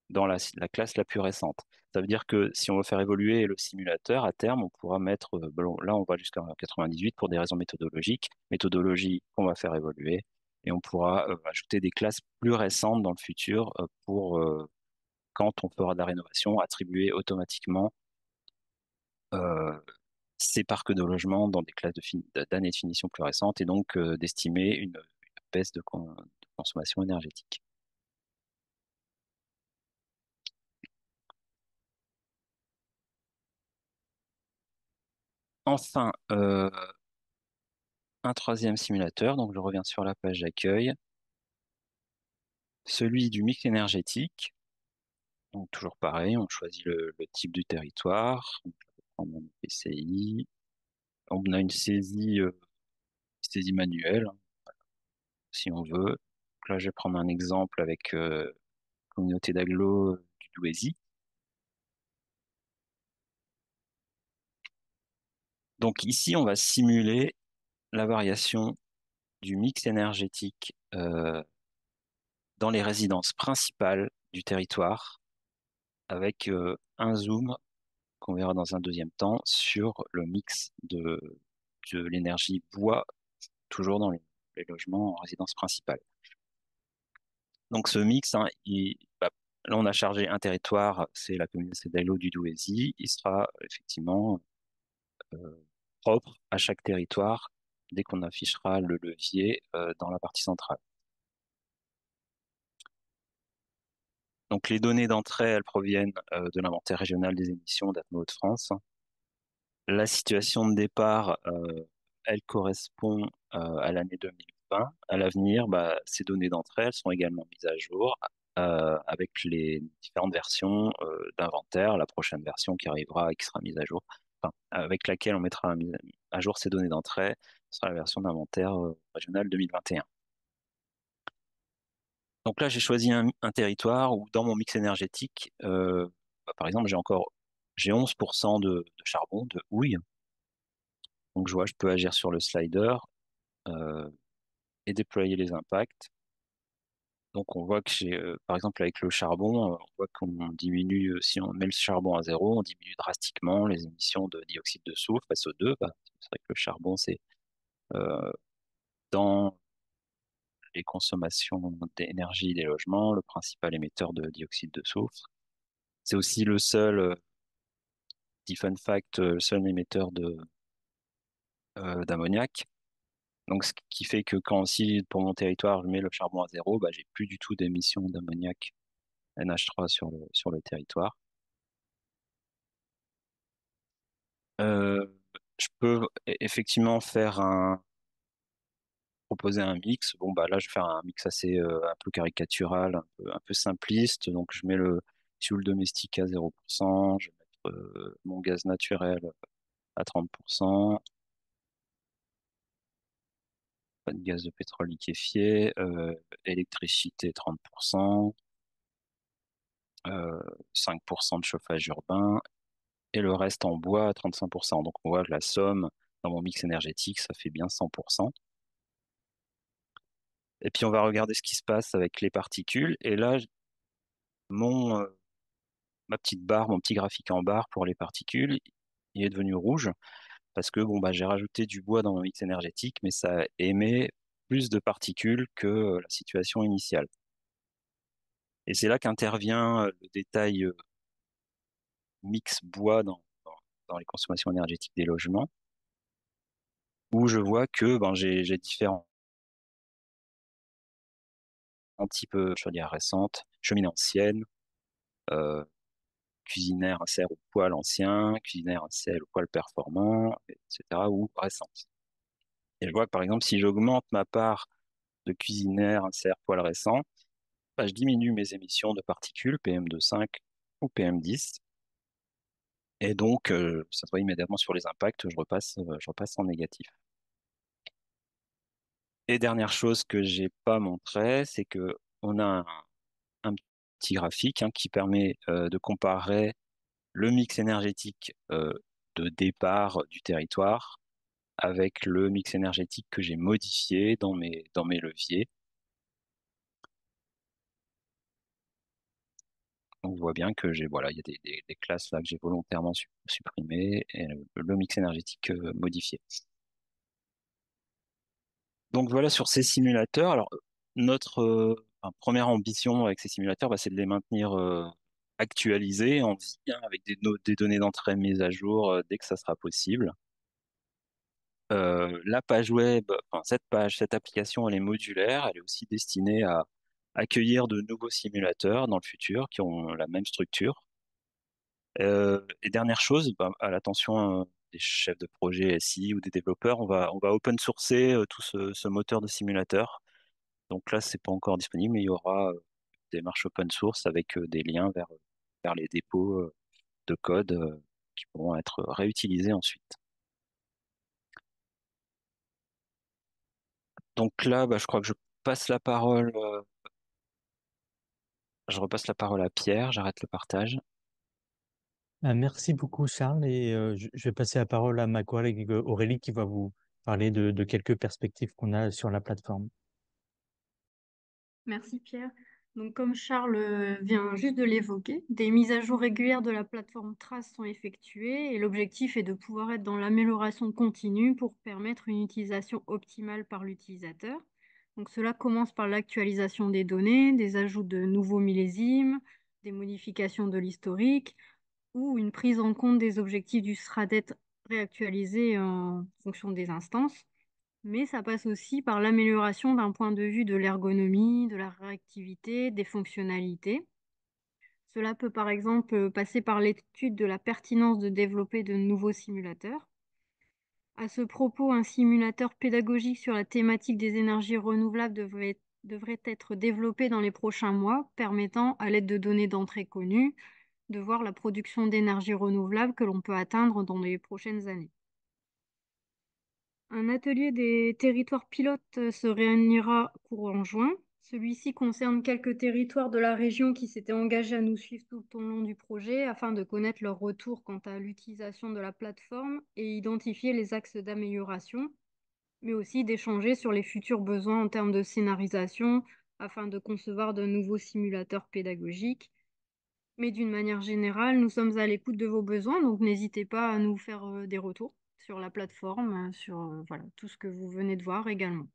S4: dans la classe la plus récente. Ça veut dire que si on veut faire évoluer le simulateur, à terme, on pourra mettre, bon, là on va jusqu'à 98 pour des raisons méthodologiques, méthodologie qu'on va faire évoluer, et on pourra ajouter des classes plus récentes dans le futur pour, quand on fera de la rénovation, attribuer automatiquement euh, ces parcs de logements dans des classes d'années de finition plus récentes, et donc d'estimer une baisse de consommation énergétique. Enfin, un troisième simulateur, donc je reviens sur la page d'accueil, celui du mix énergétique. Donc toujours pareil, on choisit le type du territoire, donc, je vais prendre mon PCI, on a une saisie manuelle, hein, si on veut. Donc là, je vais prendre un exemple avec communauté d'agglo du Douaisis. Donc ici, on va simuler la variation du mix énergétique dans les résidences principales du territoire avec un zoom qu'on verra dans un deuxième temps sur le mix de l'énergie bois, toujours dans les logements en résidence principale. Donc ce mix, hein, là on a chargé un territoire, c'est la communauté d'agglo du Douaisis, il sera effectivement propre à chaque territoire dès qu'on affichera le levier dans la partie centrale. Donc les données d'entrée, elles proviennent de l'inventaire régional des émissions d'Atmo Hauts-de-France. La situation de départ, elle correspond à l'année 2020. À l'avenir, bah, ces données d'entrée, elles sont également mises à jour avec les différentes versions d'inventaire. La prochaine version qui arrivera et qui sera mise à jour, enfin, avec laquelle on mettra à jour ces données d'entrée, ce sera la version d'inventaire régional 2021. Donc là, j'ai choisi un territoire où, dans mon mix énergétique, bah, par exemple, j'ai 11% de charbon, de houille. Donc, je peux agir sur le slider euh, et déployer les impacts. Donc, on voit que par exemple, avec le charbon, on voit qu'on diminue, si on met le charbon à zéro, on diminue drastiquement les émissions de dioxyde de soufre, SO2. Bah, c'est vrai que le charbon, c'est euh, dans les consommations d'énergie des logements, le principal émetteur de dioxyde de soufre. C'est aussi le seul, petit fun fact, le seul émetteur d'ammoniac. Donc, ce qui fait que quand aussi, pour mon territoire, je mets le charbon à zéro, bah, j'ai plus du tout d'émissions d'ammoniac NH3 sur le territoire. Euh, je peux effectivement proposer un mix. Bon, bah, là, je vais faire un mix assez, un peu caricatural, un peu simpliste. Donc, je mets le fioul domestique à 0%, je vais mettre mon gaz naturel à 30%, pas de gaz de pétrole liquéfié, électricité 30%, 5% de chauffage urbain et le reste en bois à 35%. Donc on voit que la somme dans mon mix énergétique, ça fait bien 100%. Et puis on va regarder ce qui se passe avec les particules. Et là, mon, euh, ma petite barre, mon petit graphique en barre pour les particules, il est devenu rouge parce que bon, bah, j'ai rajouté du bois dans mon mix énergétique, mais ça émet plus de particules que la situation initiale. Et c'est là qu'intervient le détail mix bois dans les consommations énergétiques des logements, où je vois que ben, j'ai différents types de chaudières récentes, cheminée ancienne, euh, cuisinière insert au poêle ancien, cuisinière insert au poêle performant, etc., ou récente. Et je vois que par exemple, si j'augmente ma part de cuisinière insert poêle récent, bah, je diminue mes émissions de particules PM2,5 ou PM10. Et donc, ça se voit immédiatement sur les impacts, je repasse en négatif. Et dernière chose que j'ai pas montré, c'est que on a un petit graphique qui permet de comparer le mix énergétique de départ du territoire avec le mix énergétique que j'ai modifié dans mes leviers. On voit bien que voilà, il y a des classes là que j'ai volontairement supprimées et le mix énergétique modifié. Donc voilà sur ces simulateurs. Alors notre première ambition avec ces simulateurs, bah, c'est de les maintenir actualisés en vie, avec des données d'entrée mises à jour dès que ça sera possible. La page web, enfin, cette application, elle est modulaire. Elle est aussi destinée à accueillir de nouveaux simulateurs dans le futur qui ont la même structure. Et dernière chose, bah, à l'attention des chefs de projet SI ou des développeurs, on va open sourcer tout ce moteur de simulateur. Donc là, c'est pas encore disponible, mais il y aura des marches open source avec des liens vers les dépôts de code qui pourront être réutilisés ensuite. Donc là, bah, je crois que passe la parole, je repasse la parole à Pierre, j'arrête le partage.
S1: Merci beaucoup, Charles. Et je vais passer la parole à ma collègue Aurélie qui va vous parler de quelques perspectives qu'on a sur la plateforme.
S2: Merci Pierre. Donc, comme Charles vient juste de l'évoquer, des mises à jour régulières de la plateforme Trace sont effectuées et l'objectif est de pouvoir être dans l'amélioration continue pour permettre une utilisation optimale par l'utilisateur. Donc, cela commence par l'actualisation des données, des ajouts de nouveaux millésimes, des modifications de l'historique ou une prise en compte des objectifs du SRADET réactualisés en fonction des instances. Mais ça passe aussi par l'amélioration d'un point de vue de l'ergonomie, de la réactivité, des fonctionnalités. Cela peut par exemple passer par l'étude de la pertinence de développer de nouveaux simulateurs. À ce propos, un simulateur pédagogique sur la thématique des énergies renouvelables devrait être développé dans les prochains mois, permettant, à l'aide de données d'entrée connues, de voir la production d'énergie renouvelable que l'on peut atteindre dans les prochaines années. Un atelier des territoires pilotes se réunira courant juin. Celui-ci concerne quelques territoires de la région qui s'étaient engagés à nous suivre tout au long du projet afin de connaître leur retour quant à l'utilisation de la plateforme et identifier les axes d'amélioration, mais aussi d'échanger sur les futurs besoins en termes de scénarisation afin de concevoir de nouveaux simulateurs pédagogiques. Mais d'une manière générale, nous sommes à l'écoute de vos besoins, donc n'hésitez pas à nous faire des retours sur la plateforme, sur voilà, tout ce que vous venez de voir également.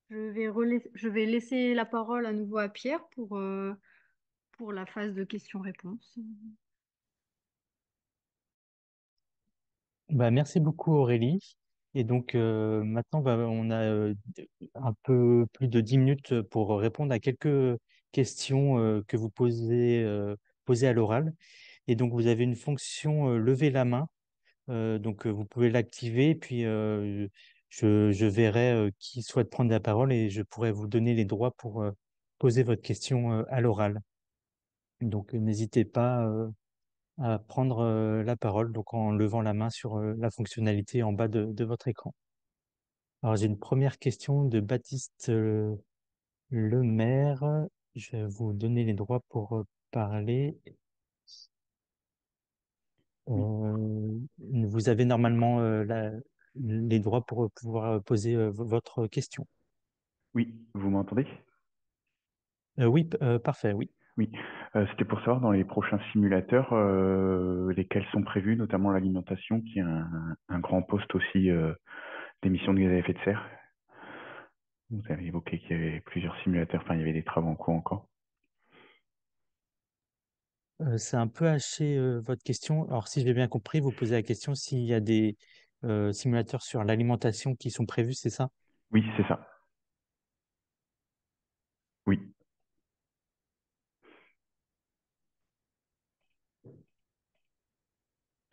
S2: Je vais laisser la parole à nouveau à Pierre pour la phase de questions-réponses.
S1: Bah, merci beaucoup Aurélie. Et donc maintenant, on a un peu plus de 10 minutes pour répondre à quelques questions que vous posez à l'oral. Et donc vous avez une fonction lever la main. Donc vous pouvez l'activer, puis je verrai qui souhaite prendre la parole et je pourrai vous donner les droits pour poser votre question à l'oral. Donc n'hésitez pas à prendre la parole donc en levant la main sur la fonctionnalité en bas de votre écran. Alors j'ai une première question de Baptiste Lemaire. Je vais vous donner les droits pour parler.
S5: Oui,
S1: Vous avez normalement les droits pour pouvoir poser votre question.
S5: oui, vous m'entendez?
S1: Oui, parfait, oui.
S5: Oui, c'était pour savoir dans les prochains simulateurs, lesquels sont prévus, notamment l'alimentation, qui est un grand poste aussi d'émissions de gaz à effet de serre. Vous avez évoqué qu'il y avait plusieurs simulateurs, enfin il y avait des travaux en cours encore.
S1: C'est un peu haché votre question. Alors, si j'ai bien compris, vous posez la question s'il y a des simulateurs sur l'alimentation qui sont prévus, c'est ça?
S5: Oui, c'est ça. Oui.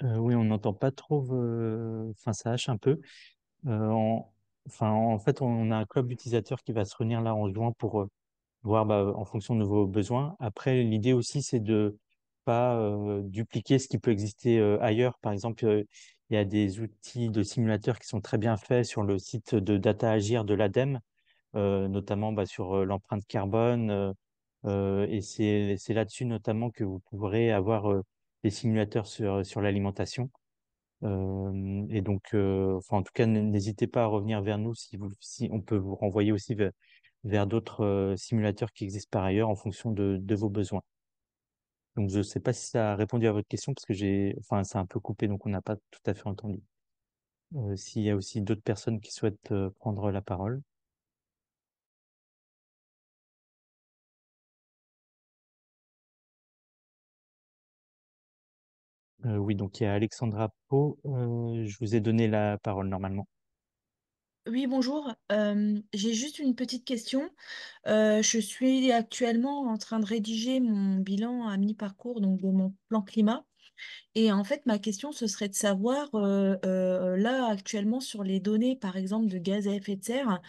S1: Oui, on n'entend pas trop, enfin, ça hache un peu. Euh, en... Enfin, en fait, on a un club d'utilisateurs qui va se réunir là en juin pour voir en fonction de vos besoins. Après, l'idée aussi, c'est de pas dupliquer ce qui peut exister ailleurs. Par exemple, il y a des outils de simulateurs qui sont très bien faits sur le site de Data Agir de l'ADEME, notamment sur l'empreinte carbone. Et c'est là-dessus notamment que vous pourrez avoir des simulateurs sur l'alimentation. Et donc, enfin, en tout cas, n'hésitez pas à revenir vers nous si on peut vous renvoyer aussi vers d'autres simulateurs qui existent par ailleurs en fonction de vos besoins. Donc, je ne sais pas si ça a répondu à votre question parce que enfin, c'est un peu coupé, donc on n'a pas tout à fait entendu. S'il y a aussi d'autres personnes qui souhaitent prendre la parole. Oui, donc il y a Alexandra Pau. Je vous ai donné la parole normalement.
S6: Oui, bonjour. J'ai juste une petite question. Je suis actuellement en train de rédiger mon bilan à mi-parcours, donc de mon plan climat. Et en fait, ma question, ce serait de savoir, là, actuellement, sur les données, par exemple, de gaz à effet de serre,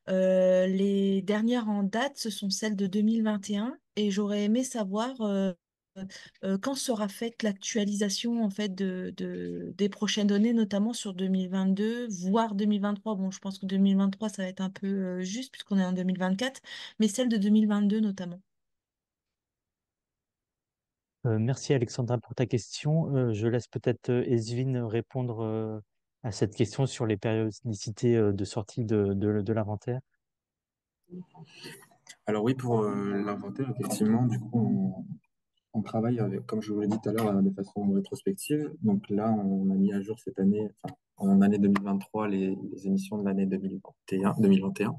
S6: les dernières en date, ce sont celles de 2021. Et j'aurais aimé savoir quand sera faite l'actualisation en fait des prochaines données, notamment sur 2022, voire 2023. Bon, je pense que 2023, ça va être un peu juste puisqu'on est en 2024, mais celle de 2022 notamment.
S1: Merci Alexandra pour ta question. Je laisse peut-être Esvine répondre à cette question sur les périodicités de sortie de l'inventaire.
S3: Alors oui, pour l'inventaire, effectivement, du coup, on travaille avec, comme je vous l'ai dit tout à l'heure, de façon rétrospective. Donc là, on a mis à jour cette année, enfin, en année 2023, les émissions de l'année 2021.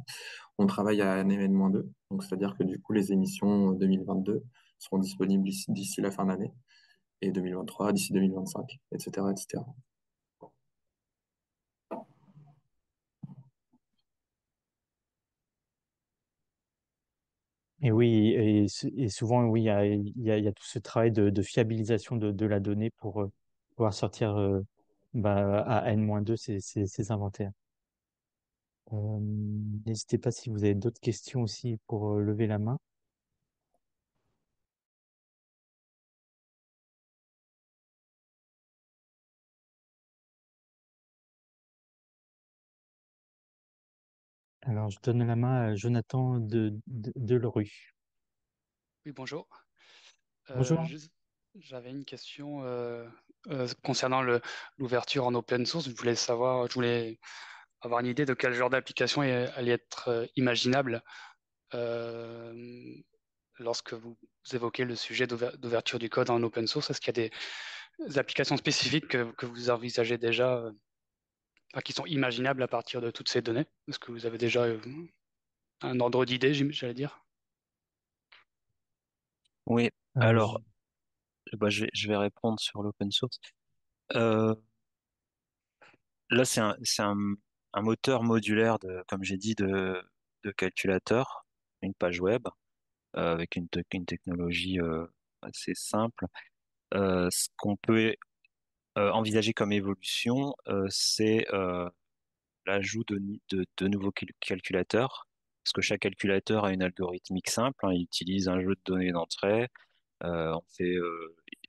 S3: On travaille à un N-2, donc c'est-à-dire que du coup, les émissions 2022 seront disponibles d'ici la fin d'année et 2023 d'ici 2025, etc., etc.
S1: Et oui, et souvent, oui, il y a tout ce travail de fiabilisation de la donnée pour pouvoir sortir à N-2 ces inventaires. Euh, N'hésitez pas si vous avez d'autres questions aussi pour lever la main. Alors, je donne la main à Jonathan de Leru.
S7: Oui, bonjour.
S1: Bonjour.
S7: J'avais une question concernant l'ouverture en open source. Je voulais avoir une idée de quel genre d'application allait être imaginable euh, lorsque vous évoquez le sujet d'ouverture du code en open source. Est-ce qu'il y a des applications spécifiques que vous envisagez déjà, enfin, qui sont imaginables à partir de toutes ces données? Est-ce que vous avez déjà un ordre d'idée, j'allais dire?
S4: Oui,
S1: Euh, je-
S4: alors, bah, je vais répondre sur l'open source. Euh, Là, un moteur modulaire comme j'ai dit, de calculateur, une page web, avec une technologie assez simple. Ce qu'on peut envisager comme évolution, c'est l'ajout de nouveaux calculateurs, parce que chaque calculateur a une algorithmique simple, hein, il utilise un jeu de données d'entrée, on fait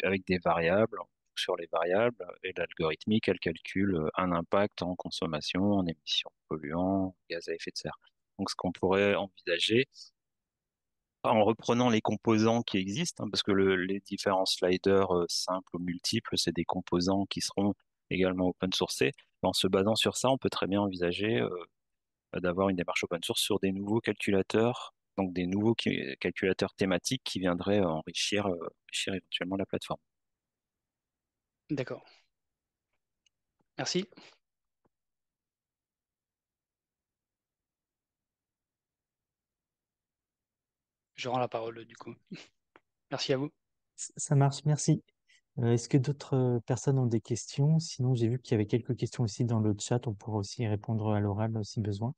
S4: avec des variables, sur les variables, et l'algorithmique, elle calcule un impact en consommation, en émissions de polluants, gaz à effet de serre. Donc, ce qu'on pourrait envisager, en reprenant les composants qui existent, hein, parce que les différents sliders simples ou multiples, c'est des composants qui seront également open sourcés. En se basant sur ça, on peut très bien envisager d'avoir une démarche open source sur des nouveaux calculateurs, donc des nouveaux calculateurs thématiques qui viendraient enrichir éventuellement la plateforme.
S7: D'accord. Merci. Je rends la parole du coup. Merci à vous.
S1: Ça marche, merci. Est-ce que d'autres personnes ont des questions? Sinon, j'ai vu qu'il y avait quelques questions aussi dans le chat. On pourra aussi y répondre à l'oral si besoin.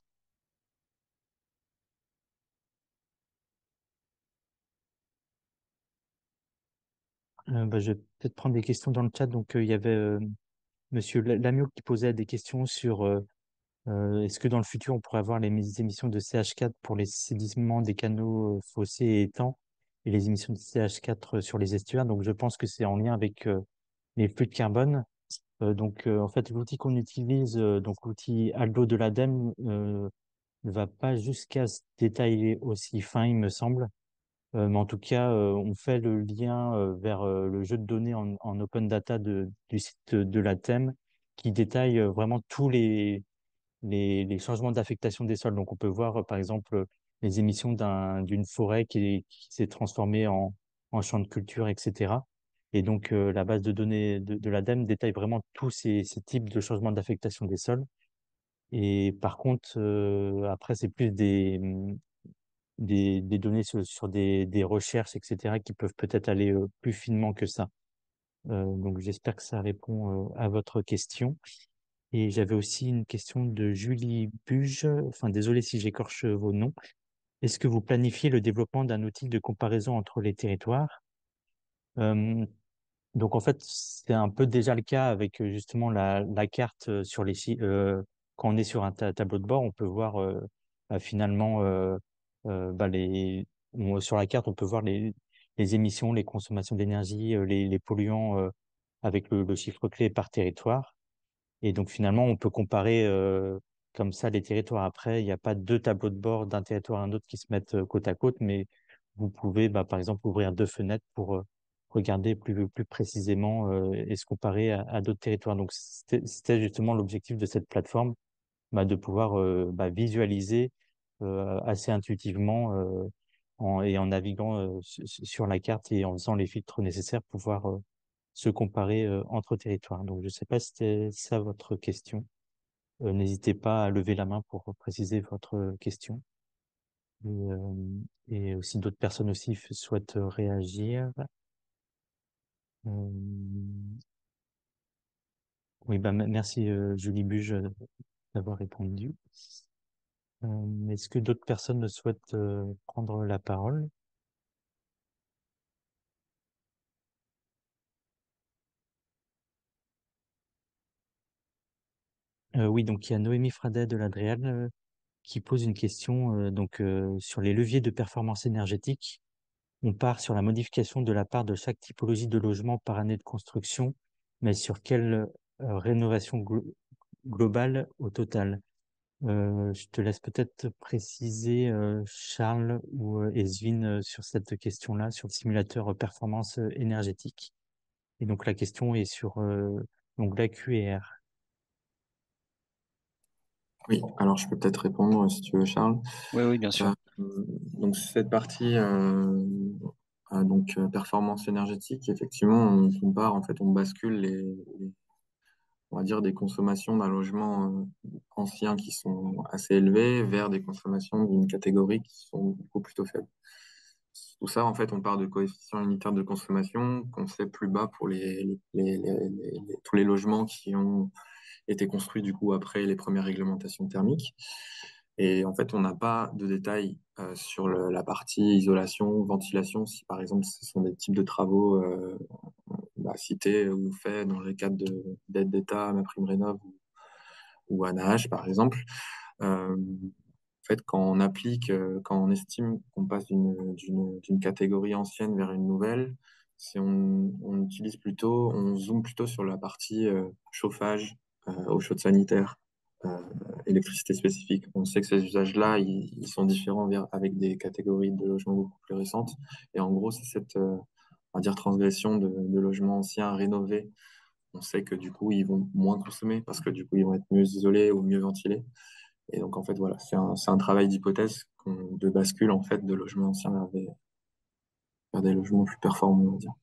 S1: Je vais peut-être prendre des questions dans le chat. Donc, il y avait Monsieur Lamiot qui posait des questions sur est-ce que dans le futur, on pourrait avoir les émissions de CH4 pour les sédiments des canaux fossés et étangs et les émissions de CH4 sur les estuaires. Donc, je pense que c'est en lien avec les flux de carbone. En fait, l'outil qu'on utilise, donc l'outil Aldo de l'ADEME, ne va pas jusqu'à ce détail aussi fin, il me semble. Mais en tout cas, on fait le lien vers le jeu de données en open data du site de l'ADEME qui détaille vraiment tous les changements d'affectation des sols. Donc, on peut voir, par exemple, les émissions d'une forêt qui s'est transformée en champ de culture, etc. Et donc, la base de données de l'ADEME détaille vraiment tous ces types de changements d'affectation des sols. Et par contre, après, c'est plus des données sur des recherches, etc., qui peuvent peut-être aller plus finement que ça. Donc, j'espère que ça répond à votre question. Et j'avais aussi une question de Julie Buge. Enfin, désolé si j'écorche vos noms. Est-ce que vous planifiez le développement d'un outil de comparaison entre les territoires? Euh, donc, en fait, c'est un peu déjà le cas avec justement la carte sur quand on est sur un tableau de bord, on peut voir finalement sur la carte, on peut voir les émissions, les consommations d'énergie, les polluants avec le chiffre clé par territoire. Et donc finalement, on peut comparer comme ça les territoires. Après, il n'y a pas deux tableaux de bord d'un territoire à un autre qui se mettent côte à côte, mais vous pouvez, par exemple, ouvrir deux fenêtres pour regarder plus précisément et se comparer à d'autres territoires. Donc c'était justement l'objectif de cette plateforme, de pouvoir visualiser assez intuitivement et en naviguant sur la carte et en faisant les filtres nécessaires pour pouvoir se comparer entre territoires. Donc, je ne sais pas si c'était ça votre question. N'hésitez pas à lever la main pour préciser votre question. Et aussi d'autres personnes aussi souhaitent réagir. Euh, oui, merci Julie Buge d'avoir répondu. Est-ce que d'autres personnes ne souhaitent prendre la parole? Oui, donc il y a Noémie Fradet de l'Adréal qui pose une question sur les leviers de performance énergétique. On part sur la modification de la part de chaque typologie de logement par année de construction, mais sur quelle rénovation globale au total? Je te laisse peut-être préciser, Charles ou Esvin, sur cette question-là, sur le simulateur performance énergétique. Et donc la question est sur l'onglet QR.
S3: Oui, alors je peux peut-être répondre si tu veux, Charles.
S4: Oui, oui, bien sûr.
S3: Donc cette partie performance énergétique, effectivement, on compare, en fait, on bascule on va dire des consommations d'un logement ancien qui sont assez élevées vers des consommations d'une catégorie qui sont beaucoup plutôt faibles. Tout ça, en fait, on part de coefficients unitaires de consommation qu'on sait plus bas pour tous les logements qui ont été construits du coup après les premières réglementations thermiques. Et en fait, on n'a pas de détails sur la partie isolation, ventilation, si par exemple ce sont des types de travaux cités ou faits dans le cadre d'aide d'État, MaPrimeRénov' ou ANAH par exemple. En fait, quand on estime qu'on passe d'une catégorie ancienne vers une nouvelle, on zoome plutôt sur la partie chauffage, eau chaude sanitaire, euh, électricité spécifique. On sait que ces usages-là, ils sont différents avec des catégories de logements beaucoup plus récentes. Et en gros, c'est cette, on va dire, transgression de logements anciens rénovés. On sait que du coup, ils vont moins consommer parce que du coup, ils vont être mieux isolés ou mieux ventilés. Et donc, en fait, voilà, c'est un travail d'hypothèse de bascule, en fait, de logements anciens vers des logements plus performants, on va dire.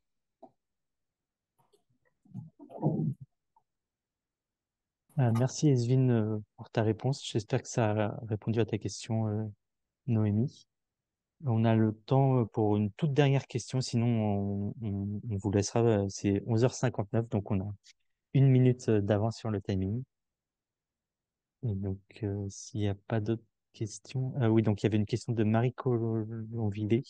S1: Merci Esvin pour ta réponse. J'espère que ça a répondu à ta question, Noémie. On a le temps pour une toute dernière question, sinon on vous laissera. C'est 11h59, donc on a une minute d'avance sur le timing. Et donc, s'il n'y a pas d'autres questions. Oui, donc il y avait une question de Marie Colomvillé.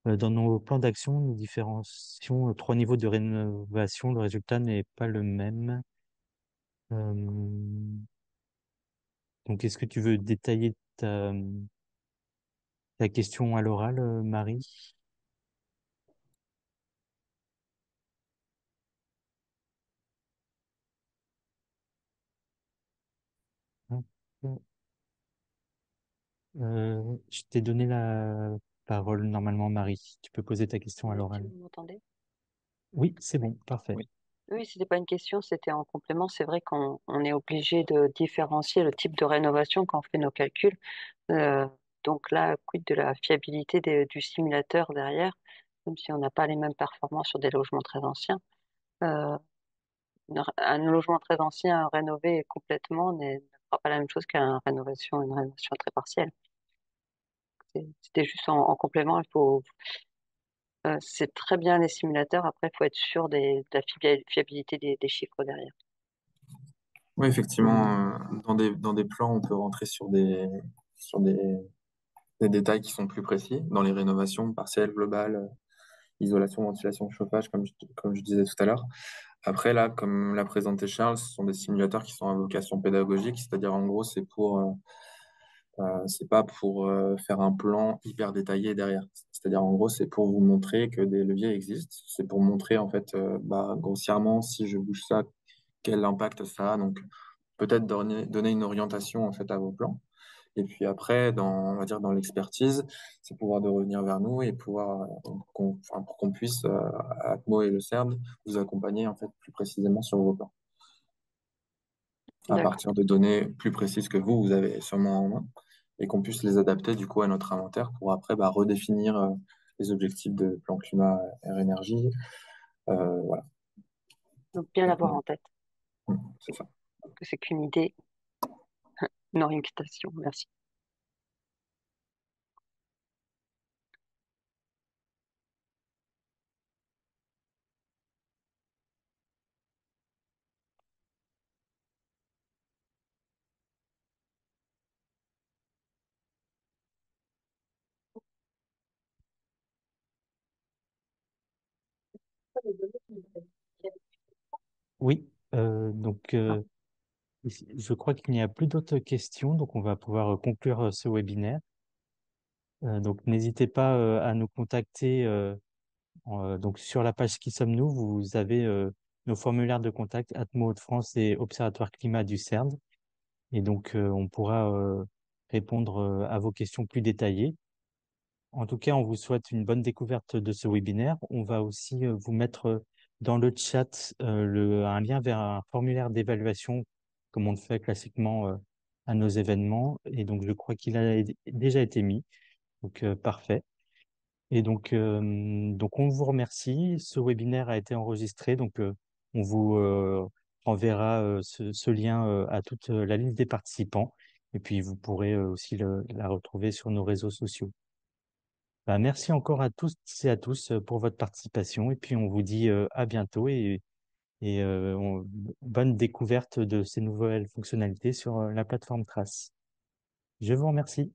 S1: Dans nos plans d'action, nous différencions trois niveaux de rénovation. Le résultat n'est pas le même. Euh, donc, est-ce que tu veux détailler ta question à l'oral, Marie? Hop. Je t'ai donné la parole normalement, Marie. Tu peux poser ta question à
S8: Oui, tu
S1: l'oral.
S8: m'entendez?
S1: Oui, c'est bon, parfait.
S4: Oui.
S8: Oui, c'était pas une question, c'était en complément. C'est vrai qu'on est obligé de différencier le type de rénovation quand on fait nos calculs. Euh, donc là, quid de la fiabilité du simulateur derrière, même si on n'a pas les mêmes performances sur des logements très anciens. Euh, un logement très ancien rénové complètement ne fera pas la même chose une rénovation très partielle. C'était juste en complément. C'est très bien les simulateurs. Après, il faut être sûr de la fiabilité des chiffres derrière.
S3: Oui, effectivement, dans des plans, on peut rentrer sur des détails qui sont plus précis. Dans les rénovations partielles, globales, isolation, ventilation, chauffage, comme je disais tout à l'heure. Après, là, comme l'a présenté Charles, ce sont des simulateurs qui sont à vocation pédagogique, c'est-à-dire en gros, c'est pas pour faire un plan hyper détaillé derrière. C'est-à-dire en gros, c'est pour vous montrer que des leviers existent. C'est pour montrer en fait, grossièrement, si je bouge ça, quel impact ça a. Donc peut-être donner une orientation en fait à vos plans. Et puis après, on va dire dans l'expertise, c'est pouvoir de revenir vers nous et pouvoir, pour qu'on puisse, Atmo et le CERD, vous accompagner en fait plus précisément sur vos plans, à
S8: D'accord.
S3: partir de données plus précises que vous avez sûrement en main, et qu'on puisse les adapter du coup à notre inventaire pour après redéfinir les objectifs de plan climat air énergie. Voilà.
S8: Donc bien l'avoir en tête,
S3: C'est ça.
S8: que c'est qu'une idée, une orientation. Merci.
S1: Oui, je crois qu'il n'y a plus d'autres questions, donc on va pouvoir conclure ce webinaire. Donc n'hésitez pas à nous contacter donc sur la page Qui sommes-nous, vous avez nos formulaires de contact Atmo Hauts-de-France et Observatoire Climat du CERN. Et donc on pourra répondre à vos questions plus détaillées. En tout cas, on vous souhaite une bonne découverte de ce webinaire. On va aussi vous mettre dans le chat un lien vers un formulaire d'évaluation, comme on le fait classiquement à nos événements. Et donc, je crois qu'il a déjà été mis. Donc, parfait. Et donc, on vous remercie. Ce webinaire a été enregistré. Donc, on vous enverra ce lien à toute la liste des participants. Et puis, vous pourrez aussi la retrouver sur nos réseaux sociaux. Bah, merci encore à tous et à tous pour votre participation. Et puis, on vous dit à bientôt et bonne découverte de ces nouvelles fonctionnalités sur la plateforme Trace. Je vous remercie.